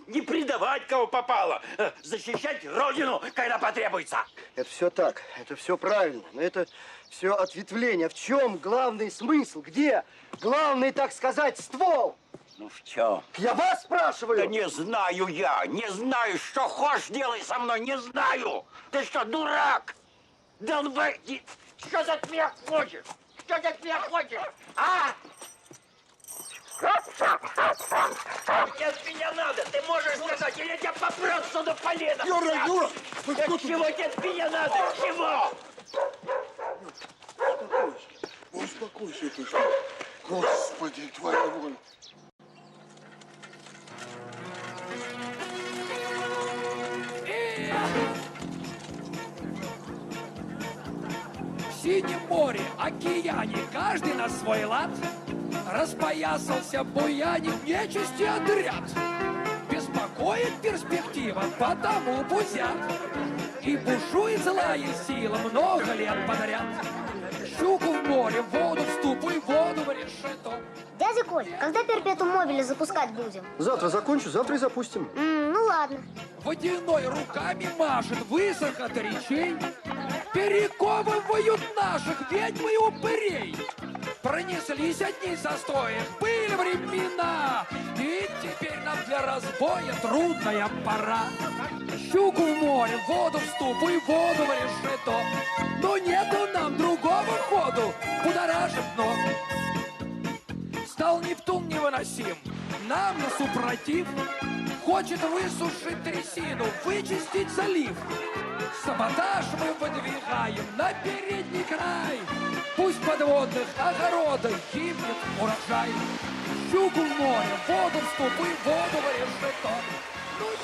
Speaker 16: Не предавать, кого попало. Защищать Родину, когда потребуется.
Speaker 6: Это все так. Это все правильно. Но это все ответвление. В чем главный смысл? Где главный, так сказать, ствол?
Speaker 16: Ну, в чем?
Speaker 6: Я вас спрашиваю.
Speaker 16: Да не знаю я. Не знаю, что хочешь делай со мной. Не знаю. Ты что, дурак? Долбай. Что ты от меня хочешь? Что ты от меня хочешь? А? Что тебе от меня надо? Ты можешь сказать, или я тебя попросту до полена?
Speaker 17: Юра!
Speaker 16: Чего тебе от меня надо? Чего?
Speaker 17: Успокойся ты что. Господи, твоя воля.
Speaker 18: В синем море, океане, каждый на свой лад распоясался, буянит нечисти отряд. Беспокоит перспектива, потому бузят. И бушует злая сила много лет подряд. Щуку в море, воду в ступу и воду в решето.
Speaker 19: Дядя Коль, когда перпетум мобили запускать будем?
Speaker 6: Завтра закончу, завтра и запустим.
Speaker 19: Ну ладно.
Speaker 18: Водяной руками машет высох от речей. Перековывают наших ведьм и упырей. Пронеслись одни застои, были времена. И теперь нам для разбоя трудная пора. Щуку в море, воду в ступу и воду в решето. Но нету нам другого ходу, будоражит дно. Стал Нептун невыносим, нам на супротив. Хочет высушить трясину, вычистить залив. Саботаж мы выдвигаем на передний край. Пусть подводных огородах гибнет урожай. Щуку в море, воду в ступу и воду в решето.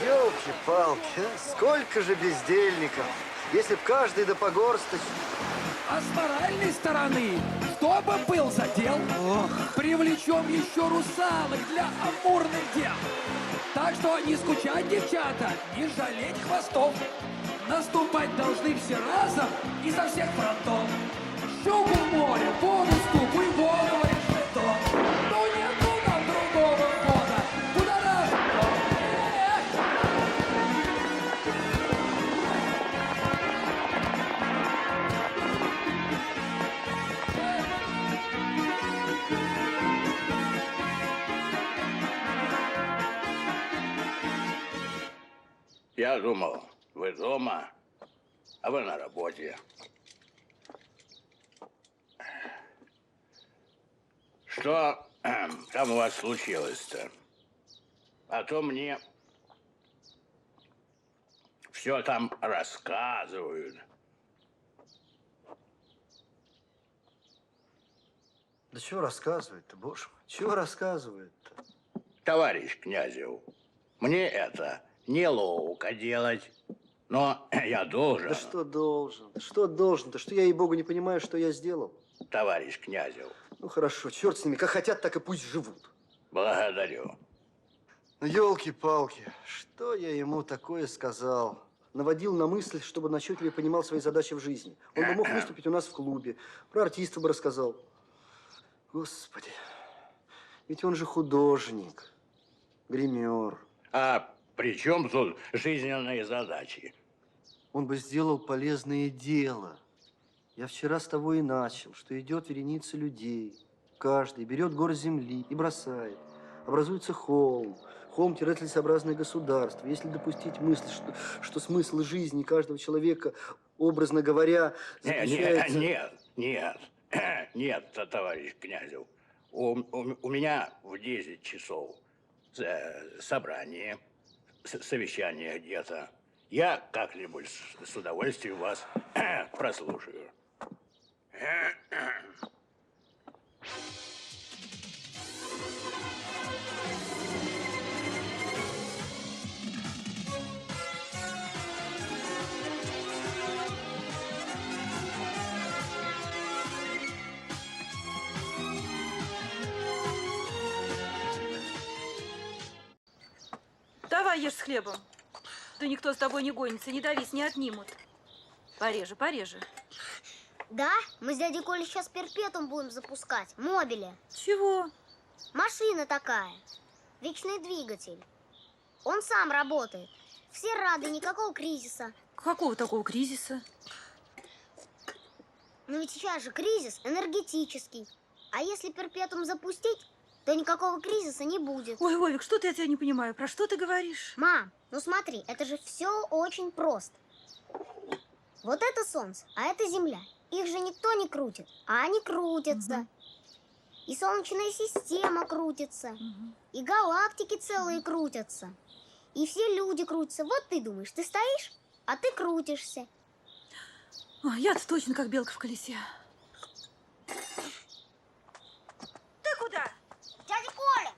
Speaker 6: Ёлки-палки, сколько же бездельников. Если б каждый да по горсточке.
Speaker 18: А с моральной стороны, что бы был задел, привлечем еще русалок для амурных дел. Так что не скучать, девчата, не жалеть хвостов. Наступать должны все разом и со всех фронтов. Щуку в море, воду в ступу и воду в решето. Но нету нам другого хода, будоражит дно.
Speaker 16: Я думал, вы дома. а вы на работе. Что там у вас случилось-то? А то мне все там рассказывают.
Speaker 6: Да чего рассказывает-то, боже мой? Чего рассказывает-то?
Speaker 16: Товарищ Князев, мне это неловко делать, но я должен.
Speaker 6: Да что должен? Да что должен-то? Что я, ей-богу, не понимаю, что я сделал?
Speaker 16: Товарищ Князев.
Speaker 6: Ну хорошо, черт с ними, как хотят, так и пусть живут.
Speaker 16: Благодарю.
Speaker 6: Ну, елки-палки, что я ему такое сказал? Наводил на мысль, чтобы он отчетливее понимал свои задачи в жизни. Он бы мог выступить у нас в клубе, про артистов бы рассказал. Господи, ведь он же художник, гример.
Speaker 16: А при чем тут жизненные задачи?
Speaker 6: Он бы сделал полезное дело. Я вчера с того и начал, что идет вереница людей. Каждый берет горсть земли и бросает. Образуется холм. Холм-целесообразное государство. Если допустить мысль, что смысл жизни каждого человека, образно говоря, заключается...
Speaker 16: Нет, товарищ Князев. У меня в 10 часов собрание, совещание где-то. Я как-нибудь с удовольствием вас прослушаю.
Speaker 4: Давай ешь с хлебом. Да никто с тобой не гонится, не давись, не отнимут. Пореже, пореже.
Speaker 19: Да, мы с дядей Колей сейчас перпетум будем запускать. Мобиле.
Speaker 4: Чего?
Speaker 19: Машина такая. Вечный двигатель. Он сам работает. Все рады, никакого кризиса.
Speaker 4: Какого такого кризиса?
Speaker 19: Ну ведь сейчас же кризис энергетический. А если перпетум запустить, то никакого кризиса не будет.
Speaker 4: Ой, Вовик, что-то я тебя не понимаю. Про что ты говоришь?
Speaker 19: Мам, ну смотри, это же все очень просто. Вот это Солнце, а это Земля. Их же никто не крутит, а они крутятся. И Солнечная система крутится, и галактики целые крутятся, и все люди крутятся. Вот ты думаешь, ты стоишь, а ты крутишься.
Speaker 4: Ой, я-то точно как белка в колесе. Ты куда?
Speaker 19: Дядя Коля!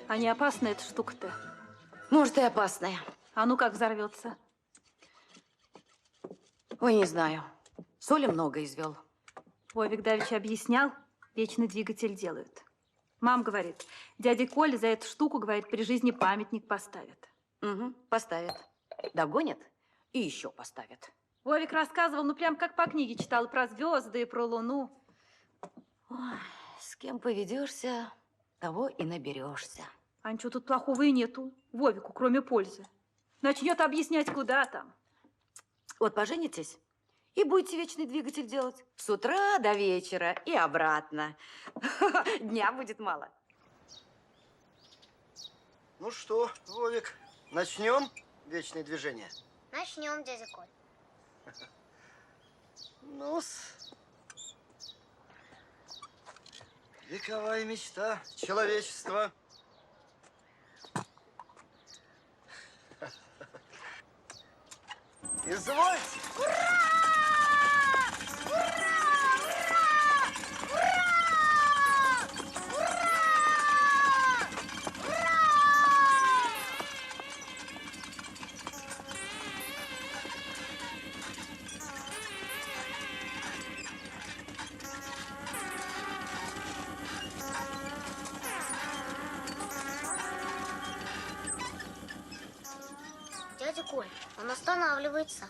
Speaker 4: А не опасная эта штука-то?
Speaker 3: Может, и опасная.
Speaker 4: А ну как взорвется?
Speaker 3: Ой, не знаю. Соли много извел.
Speaker 4: Вовик давеча объяснял, вечный двигатель делают. Мам говорит, дядя Коля за эту штуку, говорит, при жизни памятник поставит.
Speaker 3: Угу, поставят. Догонят и еще поставят.
Speaker 4: Вовик рассказывал, ну прям как по книге читал, про звезды и про Луну.
Speaker 3: Ой, с кем поведешься, того и наберешься.
Speaker 4: А ничего тут плохого и нету, Вовику, кроме пользы. Начнет объяснять, куда там.
Speaker 3: Вот поженитесь и будете вечный двигатель делать. С утра до вечера и обратно. Дня будет мало.
Speaker 6: Ну что, Вовик, начнем вечное движение?
Speaker 19: Начнем, дядя Коль.
Speaker 6: Ну-с. Вековая мечта человечества. Извольте!
Speaker 19: Дядя Коль, он останавливается.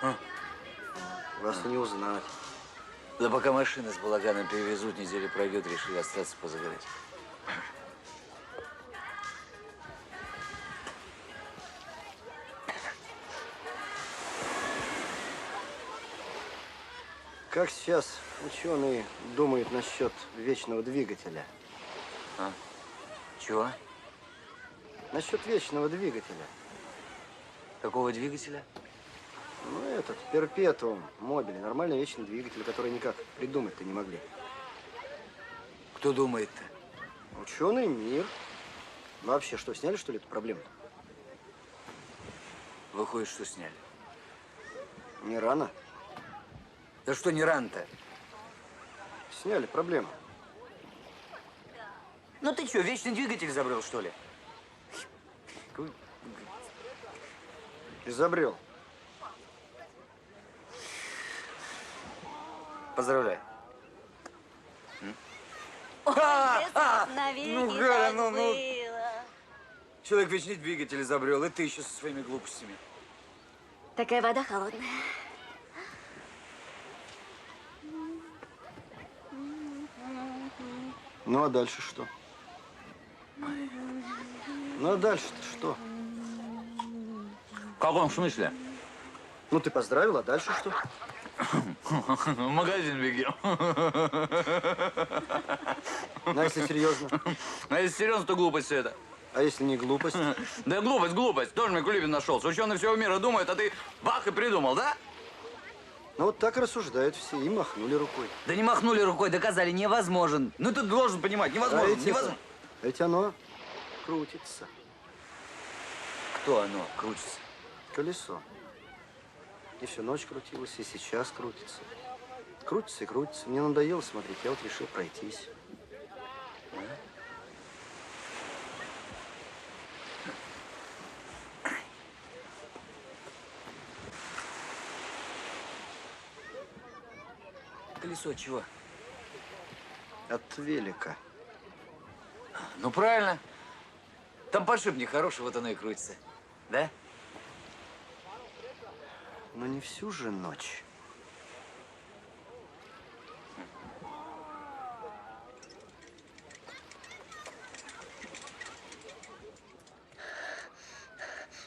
Speaker 6: Вас не узнать.
Speaker 8: Да пока машины с балаганом перевезут, неделя пройдет, решили остаться позагорать.
Speaker 6: Как сейчас ученые думают насчет вечного двигателя?
Speaker 8: А? Чего?
Speaker 6: Насчет вечного двигателя.
Speaker 8: Какого двигателя?
Speaker 6: Ну, этот, перпетуум мобили. Нормальный вечный двигатель, который никак придумать-то не могли.
Speaker 8: Кто думает-то?
Speaker 6: Ученый мир. Вообще, что, сняли, что ли, эту проблему?
Speaker 8: Выходит, что сняли.
Speaker 6: Не рано.
Speaker 8: Да что не рано-то?
Speaker 6: Сняли проблему.
Speaker 8: Ну ты что, вечный двигатель изобрел, что ли?
Speaker 6: Изобрел.
Speaker 8: Поздравляю.
Speaker 5: Ну,
Speaker 8: Галя, ну. Человек вечный двигатель изобрел, и ты еще со своими глупостями.
Speaker 5: Такая вода холодная.
Speaker 6: Ну, а дальше что? Ну, а дальше-то что?
Speaker 8: В каком смысле?
Speaker 6: Ну, ты поздравил, а дальше что?
Speaker 8: В магазин беги.
Speaker 6: Ну, а если серьезно?
Speaker 8: А если серьезно, то глупость все это.
Speaker 6: А если не глупость?
Speaker 8: Да глупость. Тоже мне Кулибин нашелся. Ученые всего мира думают, а ты бах и придумал, да?
Speaker 6: Ну, вот так рассуждают все и махнули рукой.
Speaker 8: Да не махнули рукой, доказали, невозможен. Ну, ты должен понимать, невозможно, невозможно.
Speaker 6: Ведь оно крутится.
Speaker 8: Кто оно крутится?
Speaker 6: Колесо. И всю ночь крутилось, и сейчас крутится. Крутится и крутится. Мне надоело смотреть, я вот решил пройтись.
Speaker 8: Колесо чего?
Speaker 6: От велика.
Speaker 8: Ну, правильно. Там подшипник хороший, вот оно и крутится. Да?
Speaker 6: Но не всю же ночь.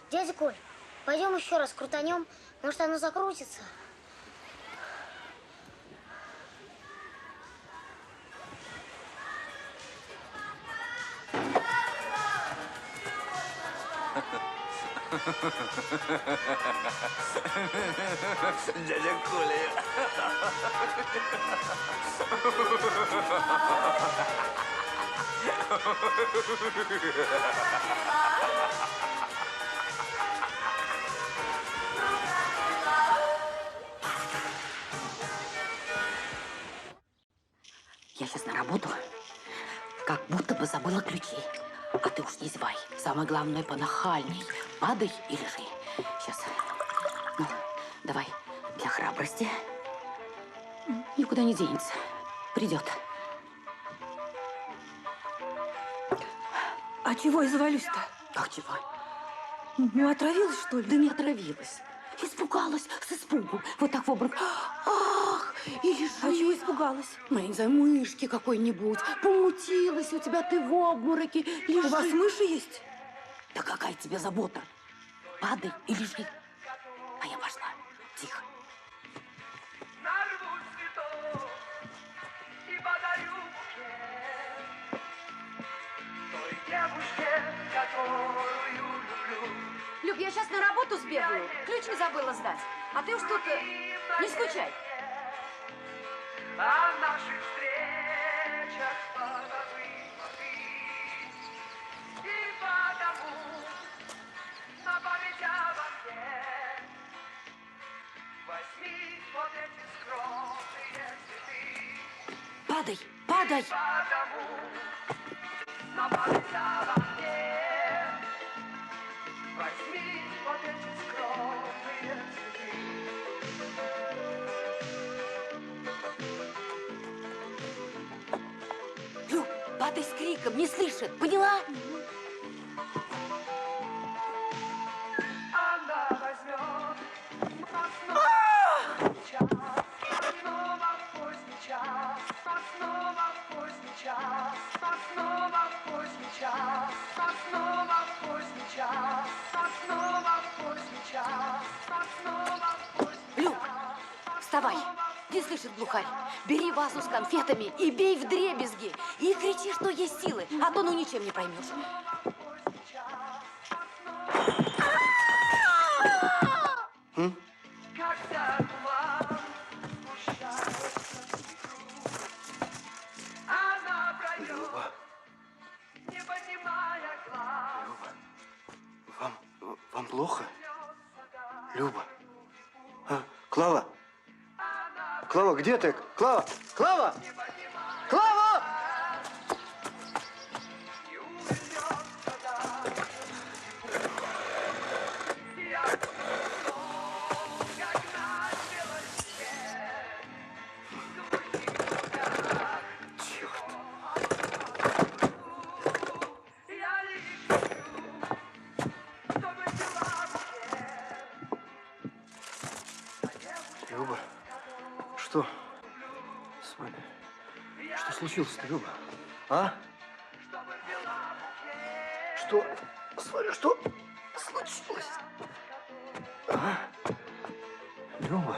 Speaker 19: Дядя Коль, пойдем еще раз крутанем, может, оно закрутится.
Speaker 8: Дядя Коля.
Speaker 3: Я сейчас на работу, как будто бы забыла ключи. А ты уж не зевай. Самое главное, понахальней. Падай и лежи. Сейчас. Ну, давай, для храбрости. Никуда не денется. Придет.
Speaker 4: А чего я завалюсь-то?
Speaker 3: Как чего?
Speaker 4: Ну, отравилась, что ли?
Speaker 3: Да не отравилась. Испугалась с испугу. Вот так в обморок. Ах, и лежи.
Speaker 4: А чего испугалась?
Speaker 3: Ну, я не знаю, мышки какой-нибудь. Помутилась у тебя, ты в обмороке. Лежи.
Speaker 4: У вас мыши есть?
Speaker 3: Да какая тебе забота? Падай и лежи. А я пошла. Тихо.
Speaker 2: Люб, я сейчас на работу сбегаю. Ключи забыла сдать. А ты уж тут не скучай.
Speaker 9: О наших встречах позабыты. И потому на память обо мне возьми вот эти скромные цветы.
Speaker 3: Падай, падай.
Speaker 9: Потому на память обо мне возьми вот эти скромные цветы.
Speaker 3: Люб, падай с криком, не слышит. Поняла?
Speaker 9: Она возьмет основу.
Speaker 3: Вставай. Не слышит глухарь. Бери вазу с конфетами и бей вдребезги. И кричи, что есть силы, а то ну ничем не поймешь.
Speaker 6: Вам плохо? Люба? А, Клава? Клава, где ты? Клава! Клава! Клава! Люба, что с вами? Что случилось-то, Люба? А? Что с вами? Что случилось? А? Люба?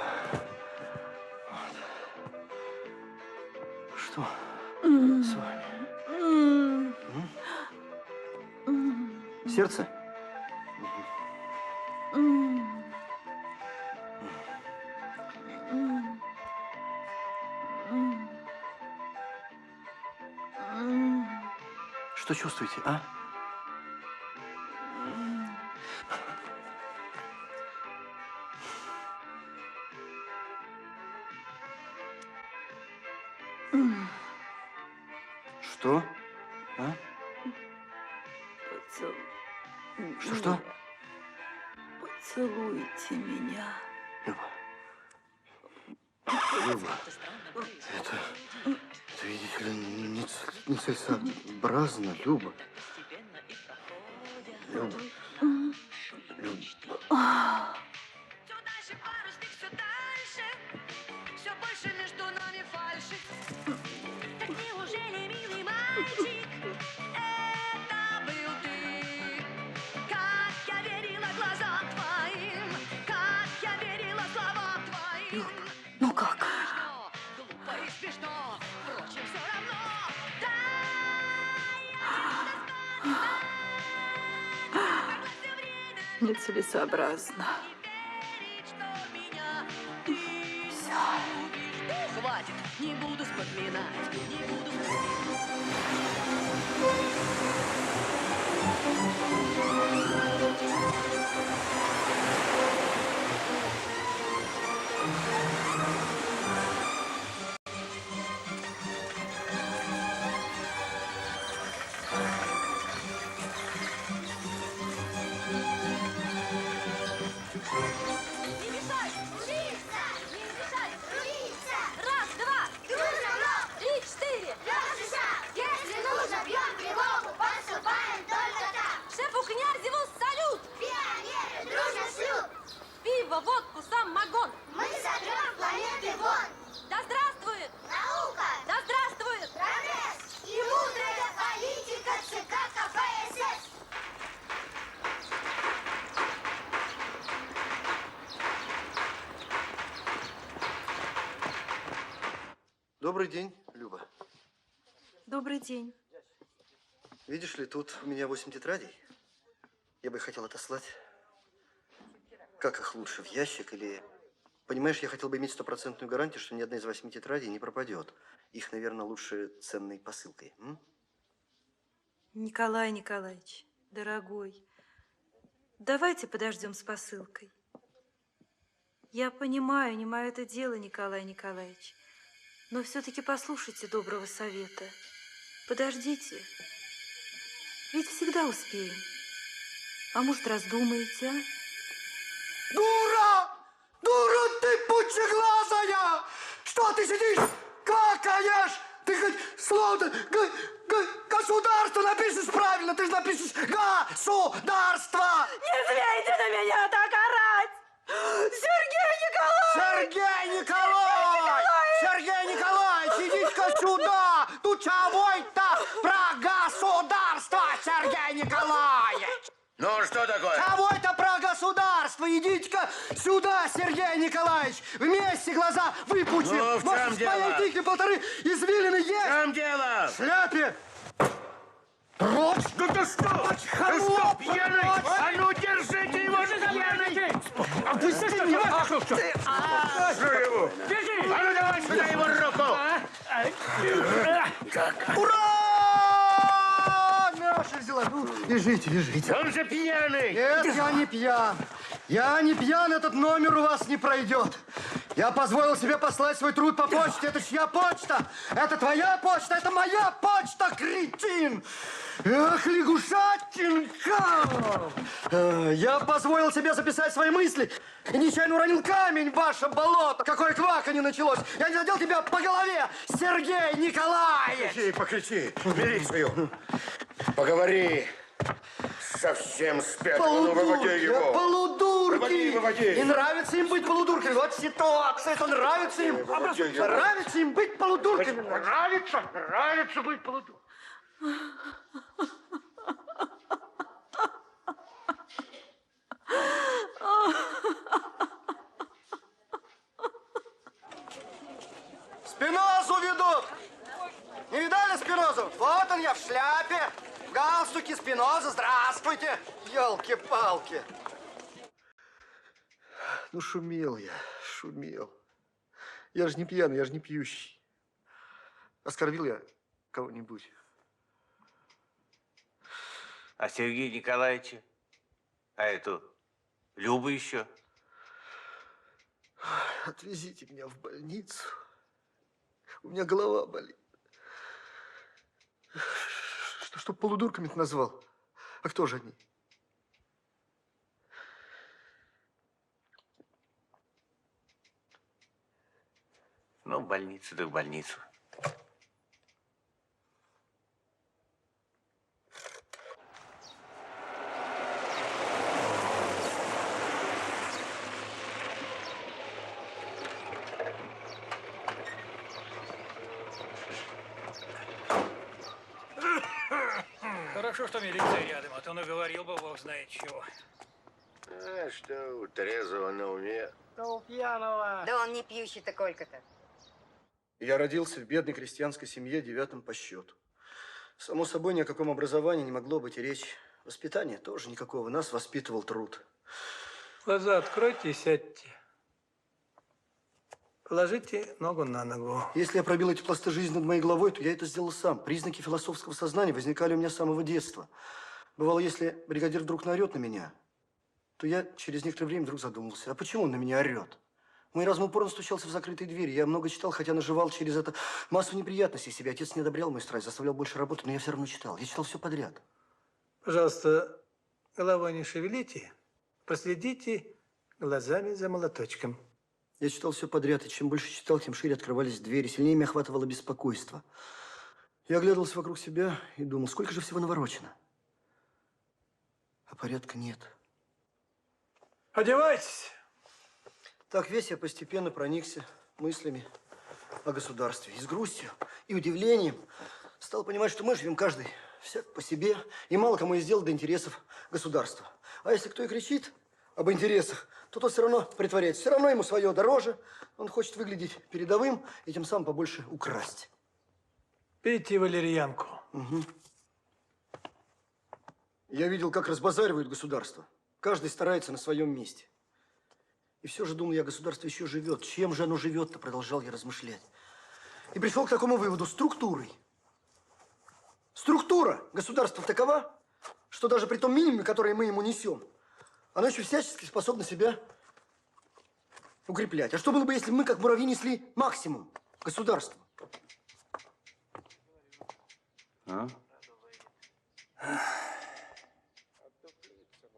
Speaker 6: Что с вами? Сердце? Что чувствуете, а? Что? А? Что?
Speaker 3: Поцелуйте меня.
Speaker 6: Люба. Люба. Это видите ли, нецелесообразно, Люба. Люба. Люба.
Speaker 3: Ну как?
Speaker 4: Нецелесообразно.
Speaker 2: Все. Хватит, не буду вспоминать, не буду водку, самогон.
Speaker 19: Мы сотрем планеты вон.
Speaker 2: Да здравствует
Speaker 19: Наука.
Speaker 2: Да здравствует
Speaker 19: Прогресс. И мудрая политика ЦК КПСС.
Speaker 6: Добрый день, Люба.
Speaker 4: Добрый день.
Speaker 6: Видишь ли, тут у меня 8 тетрадей. Я бы хотел отослать. Как их лучше, в ящик или... Понимаешь, я хотел бы иметь стопроцентную гарантию, что ни одна из 8 тетрадей не пропадет. Их, наверное, лучше ценной посылкой.
Speaker 4: Николай Николаевич, дорогой, давайте подождем с посылкой. Я понимаю, не мое это дело, Николай Николаевич, но все-таки послушайте доброго совета. Подождите, ведь всегда успеем. А может, раздумаете, а?
Speaker 7: Дура! Дура ты пучеглазая! Что ты сидишь, какаешь? Ты хоть слово государство напишешь правильно, ты же напишешь государство!
Speaker 14: Не смейте на меня так орать! Сергей Николаевич!
Speaker 7: Сергей Николаевич! Сергей Николаевич, идите-ка сюда! Тут чего-то про государство, Сергей Николаевич!
Speaker 1: Ну, что такое?
Speaker 6: Кого это про государство? Идите-ка сюда, Сергей Николаевич. Вместе глаза выпучим.
Speaker 1: Ну, в чем
Speaker 6: Может,
Speaker 1: дело?
Speaker 6: с моей тихи полторы извилины есть?
Speaker 1: В чем дело?
Speaker 6: В шляпе. Прочь!
Speaker 1: Да ты что?
Speaker 6: Прочь,
Speaker 1: Ты
Speaker 6: холоп!
Speaker 1: что, пьяный?
Speaker 6: Прочь!
Speaker 1: А ну, держите его, пьяный!
Speaker 6: Опусти меня!
Speaker 1: Что его? А ну, давай сюда его руку!
Speaker 6: Ура! Наша взяла. Ну, лежите, лежите.
Speaker 1: Он же пьяный!
Speaker 6: Нет, я не пьян. Я не пьян, этот номер у вас не пройдет. Я позволил себе послать свой труд по почте. Это чья почта? Это твоя почта, это моя почта, кретин! Эх, лягушатинка! Я позволил себе записать свои мысли и нечаянно уронил камень в ваше болото. Какое кваканье началось! Я не задел тебя по голове, Сергей Николаевич!
Speaker 1: Покричи, милицию. Поговори. Совсем спятил. Ну, выводи его.
Speaker 6: Полудурки!
Speaker 1: Выводи, выводи.
Speaker 6: И нравится им быть полудурками. Вот ситуация, это нравится им. Нравится им быть полудурками. Нравится быть полудурками. Спинозу ведут! Не видали Спинозу? Вот он я в шляпе. Галстуки, Спиноза, здравствуйте! Ёлки-палки! Ну, шумел я, шумел. Я же не пьяный, я же не пьющий. Оскорбил я кого-нибудь?
Speaker 10: А Сергея Николаевича? А эту Любу еще?
Speaker 6: Отвезите меня в больницу. У меня голова болит. Что полудурками-то назвал? А кто же они?
Speaker 10: Ну, в больницу, да в больницу.
Speaker 20: Хорошо, что милиция рядом, а то наговорил бы бог знает чего.
Speaker 1: А что у трезвого на уме?
Speaker 7: Да у пьяного.
Speaker 3: Да он не пьющий-то Колька-то.
Speaker 6: Я родился в бедной крестьянской семье, 9-м по счету. Само собой, ни о каком образовании не могло быть и речи. Воспитания тоже никакого. Нас воспитывал труд.
Speaker 20: Глаза откройте и сядьте. Положите ногу на ногу.
Speaker 6: Если я пробил эти пласты жизни над моей головой, то я это сделал сам. Признаки философского сознания возникали у меня с самого детства. Бывало, если бригадир вдруг наорет на меня, то я через некоторое время вдруг задумался, а почему он на меня орет? Мой разум упорно стучался в закрытые двери. Я много читал, хотя наживал через это массу неприятностей себе. Отец не одобрял мою страсть, заставлял больше работать, но я все равно читал. Я читал все подряд.
Speaker 20: Пожалуйста, головой не шевелите. Проследите глазами за молоточком.
Speaker 6: Я читал все подряд, и чем больше читал, тем шире открывались двери, сильнее меня охватывало беспокойство. Я оглядывался вокруг себя и думал, сколько же всего наворочено. А порядка нет.
Speaker 20: Одевайтесь.
Speaker 6: Так весь я постепенно проникся мыслями о государстве. И с грустью, и удивлением стал понимать, что мы живем каждый всяк по себе, и мало кому есть дело до интересов государства. А если кто и кричит об интересах, то тот все равно притворяется. Все равно ему свое дороже. Он хочет выглядеть передовым и тем самым побольше украсть.
Speaker 20: Пейте валерьянку.
Speaker 6: Угу. Я видел, как разбазаривают государство. Каждый старается на своем месте. И все же думал я, государство еще живет. Чем же оно живет-то, продолжал я размышлять. И пришел к такому выводу: структурой. Структура государства такова, что даже при том минимуме, который мы ему несем, оно еще всячески способно себя укреплять. А что было бы, если мы, как муравьи, несли максимум государства?
Speaker 20: А?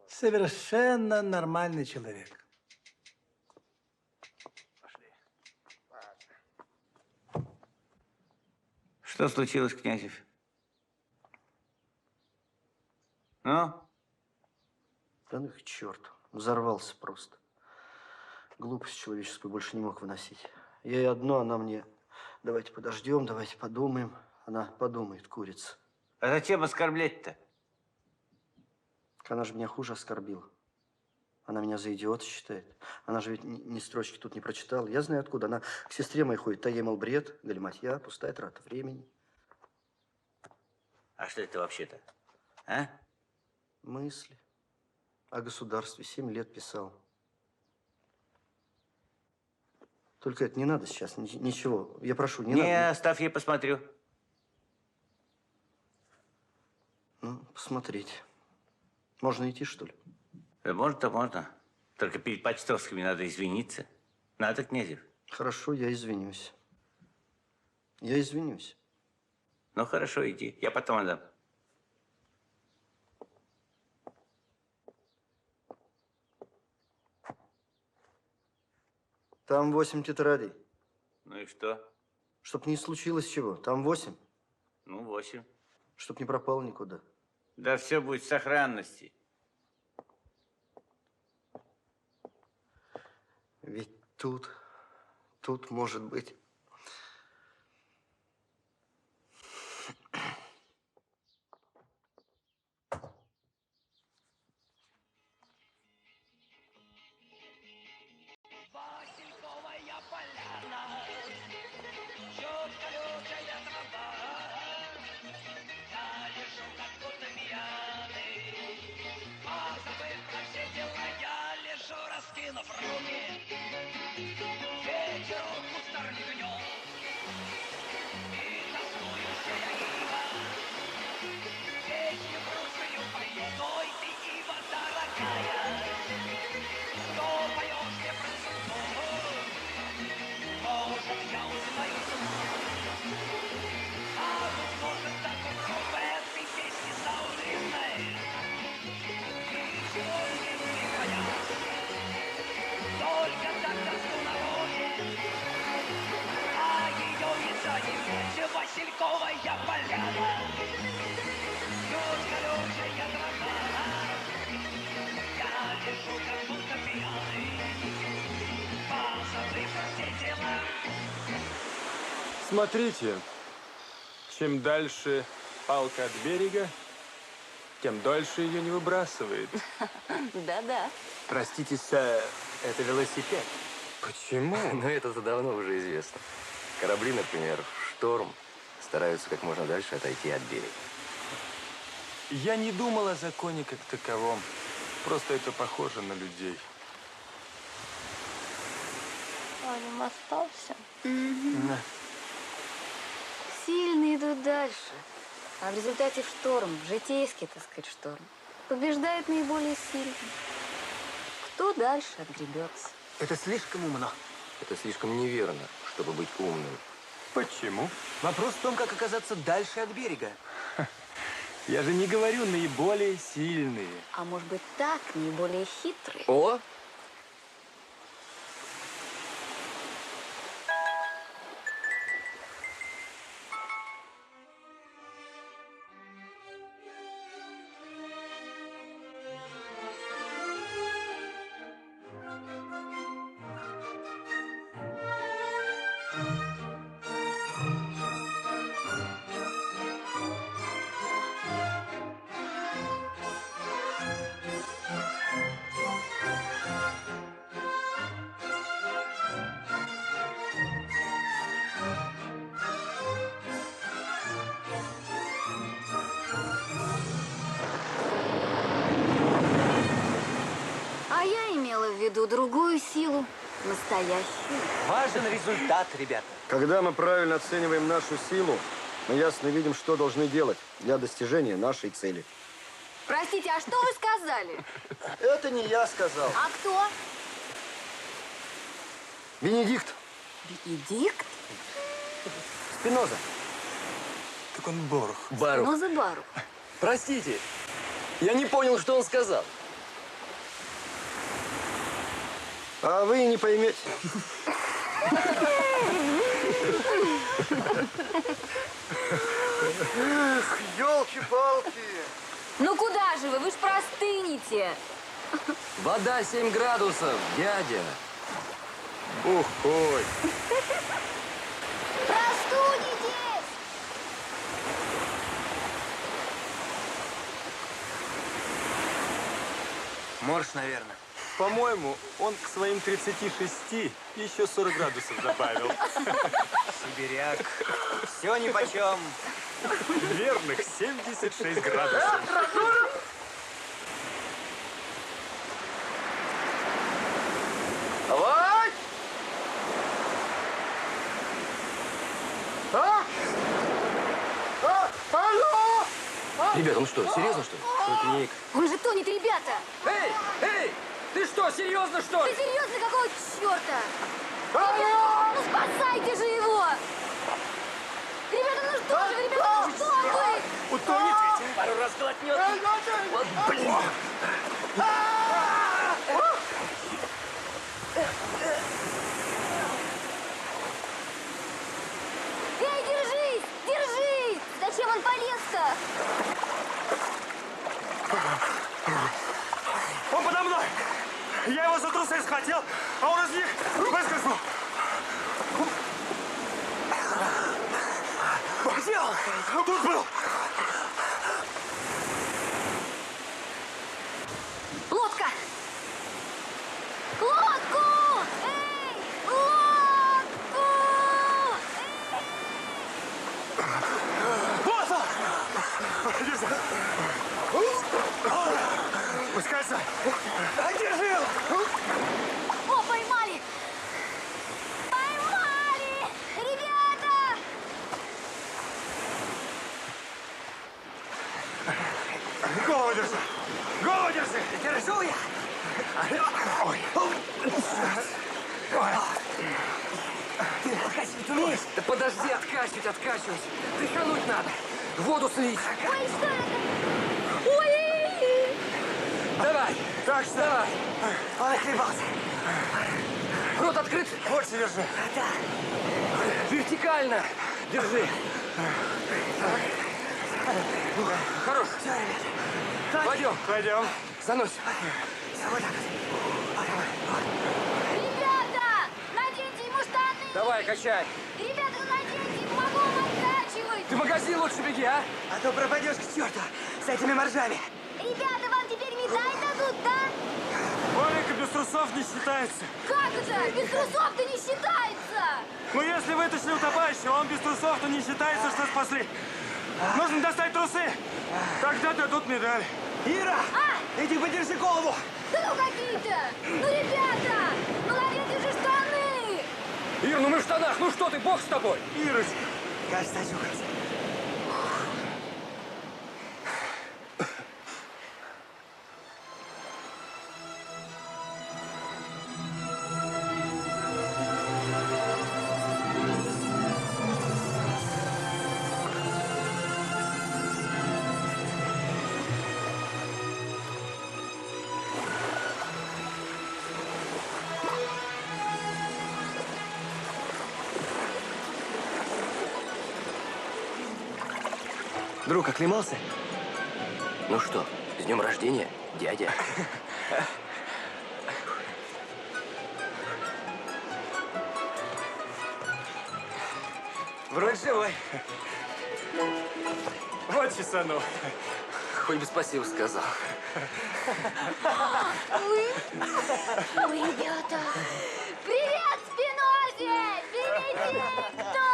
Speaker 20: Совершенно нормальный человек.
Speaker 10: Что случилось, Князев? Ну?
Speaker 6: Да ну их черт, взорвался просто. Глупость человеческую больше не мог выносить. Я ей одно, она мне: давайте подождем, давайте подумаем. Она подумает, курица.
Speaker 10: А зачем оскорблять-то?
Speaker 6: Она же меня хуже оскорбила. Она меня за идиота считает. Она же ведь ни строчки тут не прочитала. Я знаю откуда. Она к сестре моей ходит. Та ей, мол, бред, галиматья, пустая трата времени.
Speaker 10: А что это вообще-то? А?
Speaker 6: Мысли о государстве. 7 лет писал. Только это не надо сейчас. Ничего. Я прошу, не надо.
Speaker 10: Не, оставь, я посмотрю.
Speaker 6: Ну, посмотреть. Можно идти, что ли?
Speaker 10: Можно-то можно. Только перед Почтовскими надо извиниться. Надо, Князев?
Speaker 6: Хорошо, я извинюсь. Я извинюсь.
Speaker 10: Ну, хорошо, иди. Я потом отдам.
Speaker 6: Там 8 тетрадей.
Speaker 10: Ну и что?
Speaker 6: Чтоб не случилось чего. Там 8.
Speaker 10: Ну, 8.
Speaker 6: Чтоб не пропало никуда.
Speaker 10: Да все будет в сохранности.
Speaker 6: Ведь тут может быть.
Speaker 18: Васильковая поляна, жжет колючая тропа. Я лежу, как будто пьяный, позабыв про все дела, я лежу, раскинув руки. Ветер кустарник гнет, и тоскующая ива песню грустную поет. Ой, ты, ива дорогая, что поешь мне про судьбу? Может, я узнаю судьбу, а быть может, так умру в этой песне заунывной. И сегодня не бояться, только так тоску наводит, а ее и занять Васильковая поляна. Жжет колючая тропа, я лежу, как будто пьяный, позабыв про все дела.
Speaker 21: Смотрите, чем дальше палка от берега, тем дольше ее не выбрасывает.
Speaker 3: Да-да.
Speaker 13: Простите, сэр, это велосипед.
Speaker 21: Почему?
Speaker 13: Ну, это-то давно уже известно. Корабли, например, в шторм стараются как можно дальше отойти от берега.
Speaker 21: Я не думал о законе как таковом. Просто это похоже на людей.
Speaker 5: Вадим остался?
Speaker 21: На.
Speaker 5: Сильные идут дальше. А в результате шторм, житейский, так сказать, шторм, побеждает наиболее сильный. Кто дальше отгребется?
Speaker 13: Это слишком умно. Это слишком неверно, чтобы быть умным.
Speaker 21: Почему?
Speaker 13: Вопрос в том, как оказаться дальше от берега.
Speaker 21: Я же не говорю наиболее сильные.
Speaker 5: А может быть так, наиболее хитрые?
Speaker 13: О!
Speaker 5: А я имела в виду другую силу, настоящую.
Speaker 13: Важен результат, ребята.
Speaker 6: Когда мы правильно оцениваем нашу силу, мы ясно видим, что должны делать для достижения нашей цели.
Speaker 5: Простите, а что вы сказали?
Speaker 6: Это не я сказал.
Speaker 5: А кто?
Speaker 6: Бенедикт.
Speaker 5: Бенедикт?
Speaker 6: Спиноза.
Speaker 21: Так он Борух.
Speaker 13: Барух.
Speaker 5: Спиноза Барух.
Speaker 13: Простите, я не понял, что он сказал.
Speaker 6: А вы не поймете. Эх, елки-палки.
Speaker 5: Ну куда же вы? Вы ж простынете.
Speaker 13: Вода 7 градусов, дядя.
Speaker 21: Бухой.
Speaker 19: Простудитесь!
Speaker 10: Морж, наверное.
Speaker 21: По-моему, он к своим 36 еще 40 градусов добавил.
Speaker 10: Сибиряк. Все нипочем.
Speaker 21: Верных 76 градусов.
Speaker 6: Давай! Алло!
Speaker 10: Ребята, ну что, серьезно, что ли? Шутник.
Speaker 5: Он же тонет, ребята!
Speaker 9: Эй, эй! Ты что, серьезно, что
Speaker 5: Ты
Speaker 9: ли?
Speaker 5: серьезно, какого черта? Ребята, ну спасайте же его! Ребята, ну что же, ребята, ну что вы?
Speaker 6: Утонет ведь, а?
Speaker 9: Пару раз глотнет.
Speaker 6: Вот блин!
Speaker 5: Эй, держись! Держись! Зачем он полез-то?
Speaker 7: Он подо мной! Я его за трусы схватил, а он из них выскользнул. Где он? Тут был.
Speaker 5: Лодка! Лодку! Эй! Лодку!
Speaker 7: Вот он! Держи. Пускайся. Держи его.
Speaker 5: О, поймали! Поймали! Ребята!
Speaker 7: Голову держи. Голову держи.
Speaker 10: Держу я.
Speaker 7: Ой.
Speaker 10: Ты откачивать умеешь? Да подожди, откачивать. Дыхануть надо. Воду слить.
Speaker 5: Ой, что это? Ой!
Speaker 10: Давай.
Speaker 7: Так что?
Speaker 10: Давай. Он охлебался. Рот открыт.
Speaker 7: Больше держи.
Speaker 10: Да. Вертикально. Держи. Хорош. Все, ребят. Пойдем.
Speaker 7: Пойдем.
Speaker 10: Заносим. Вот так.
Speaker 5: Ребята! Наденьте ему штаны!
Speaker 10: Давай, качай.
Speaker 5: Ребята, наденьте, помогу вам откачивать!
Speaker 10: Ты в магазин лучше беги, а?
Speaker 7: А то пропадешь к черту с этими моржами.
Speaker 5: Ребята, вам теперь медаль дадут, да?
Speaker 7: Оленька без трусов не считается.
Speaker 5: Как это? Без трусов-то не считается!
Speaker 7: Ну, если вытащили утопающего, он без трусов, то не считается, что спасли. Нужно достать трусы. Тогда дадут медаль. Ира! Иди подержи голову!
Speaker 5: Да ну какие-то! Ну, ребята! Ну, наденьте же штаны!
Speaker 9: Ир, ну мы в штанах, ну что ты, бог с тобой!
Speaker 7: Ирочка! Кажется, очухался.
Speaker 10: Друг, оклемался? Ну что, с днем рождения, дядя.
Speaker 7: Вроде живой. Вот чесану.
Speaker 10: Хоть бы спасибо сказал.
Speaker 5: Ой, ребята! Привет, Спинозе! Бенедикто!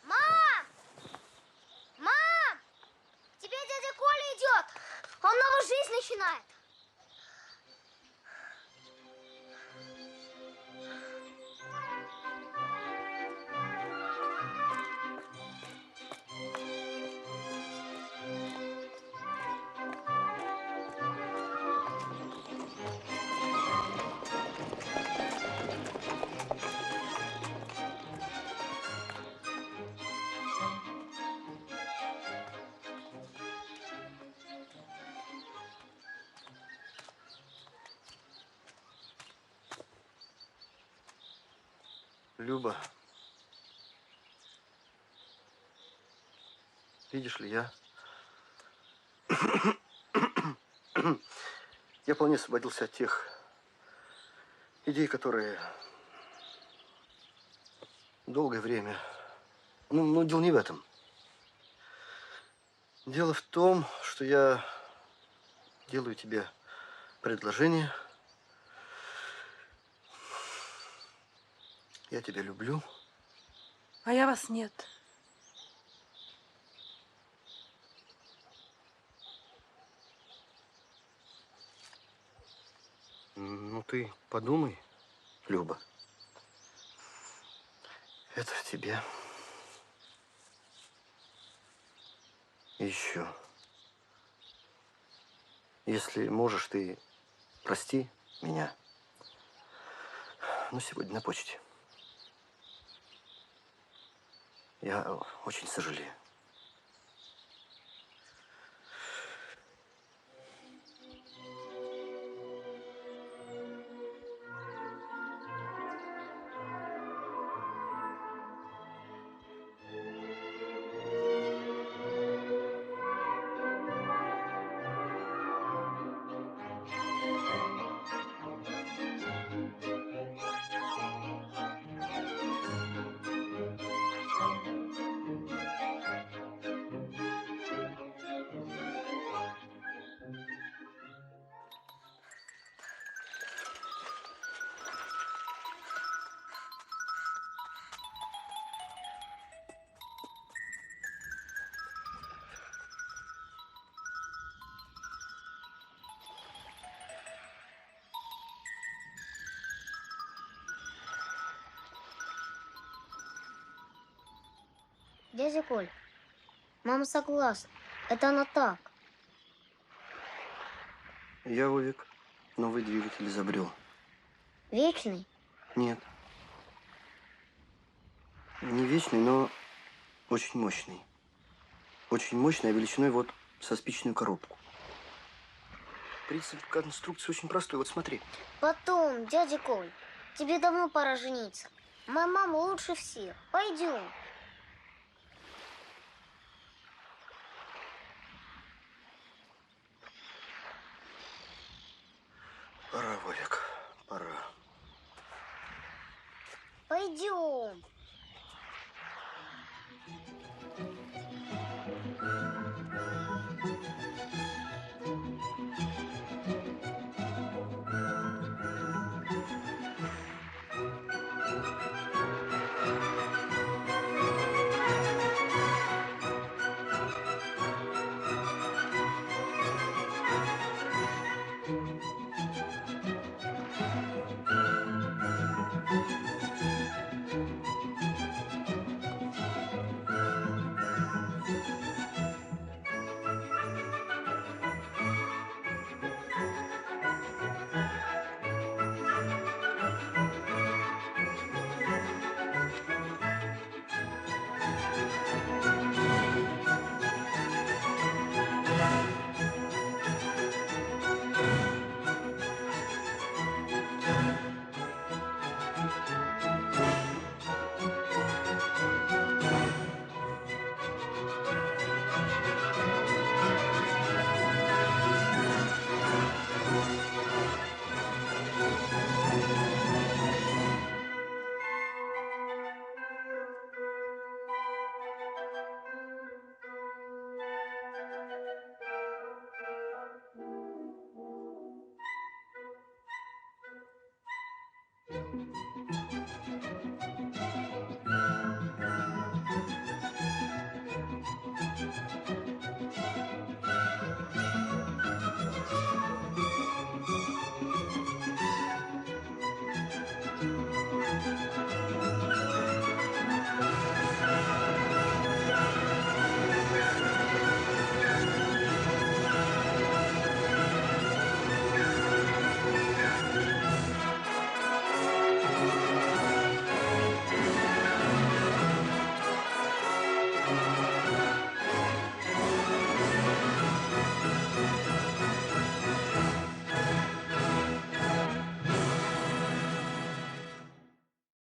Speaker 5: Мам! Мам! Тебе дядя Коля идет! Он новую жизнь начинает!
Speaker 6: Люба, видишь ли, я вполне освободился от тех идей, которые долгое время... Ну, дело не в этом. Дело в том, что я делаю тебе предложение. Я тебя люблю.
Speaker 2: А я вас нет.
Speaker 6: Ну, ты подумай, Люба. Это в тебе. И еще. Если можешь, ты прости меня. Но сегодня на почте. Я очень сожалею.
Speaker 19: Дядя Коль, мама согласна. Это она так.
Speaker 6: Я, Вовик, новый двигатель изобрел.
Speaker 19: Вечный?
Speaker 6: Нет. Не вечный, но очень мощный. Очень мощный, а величиной вот со спичную коробку. Принцип конструкции очень простой. Вот смотри.
Speaker 19: Потом, дядя Коль, тебе давно пора жениться. Моя мама лучше всех. Пойдем.
Speaker 6: Пора, Вовик, пора.
Speaker 19: Пойдем.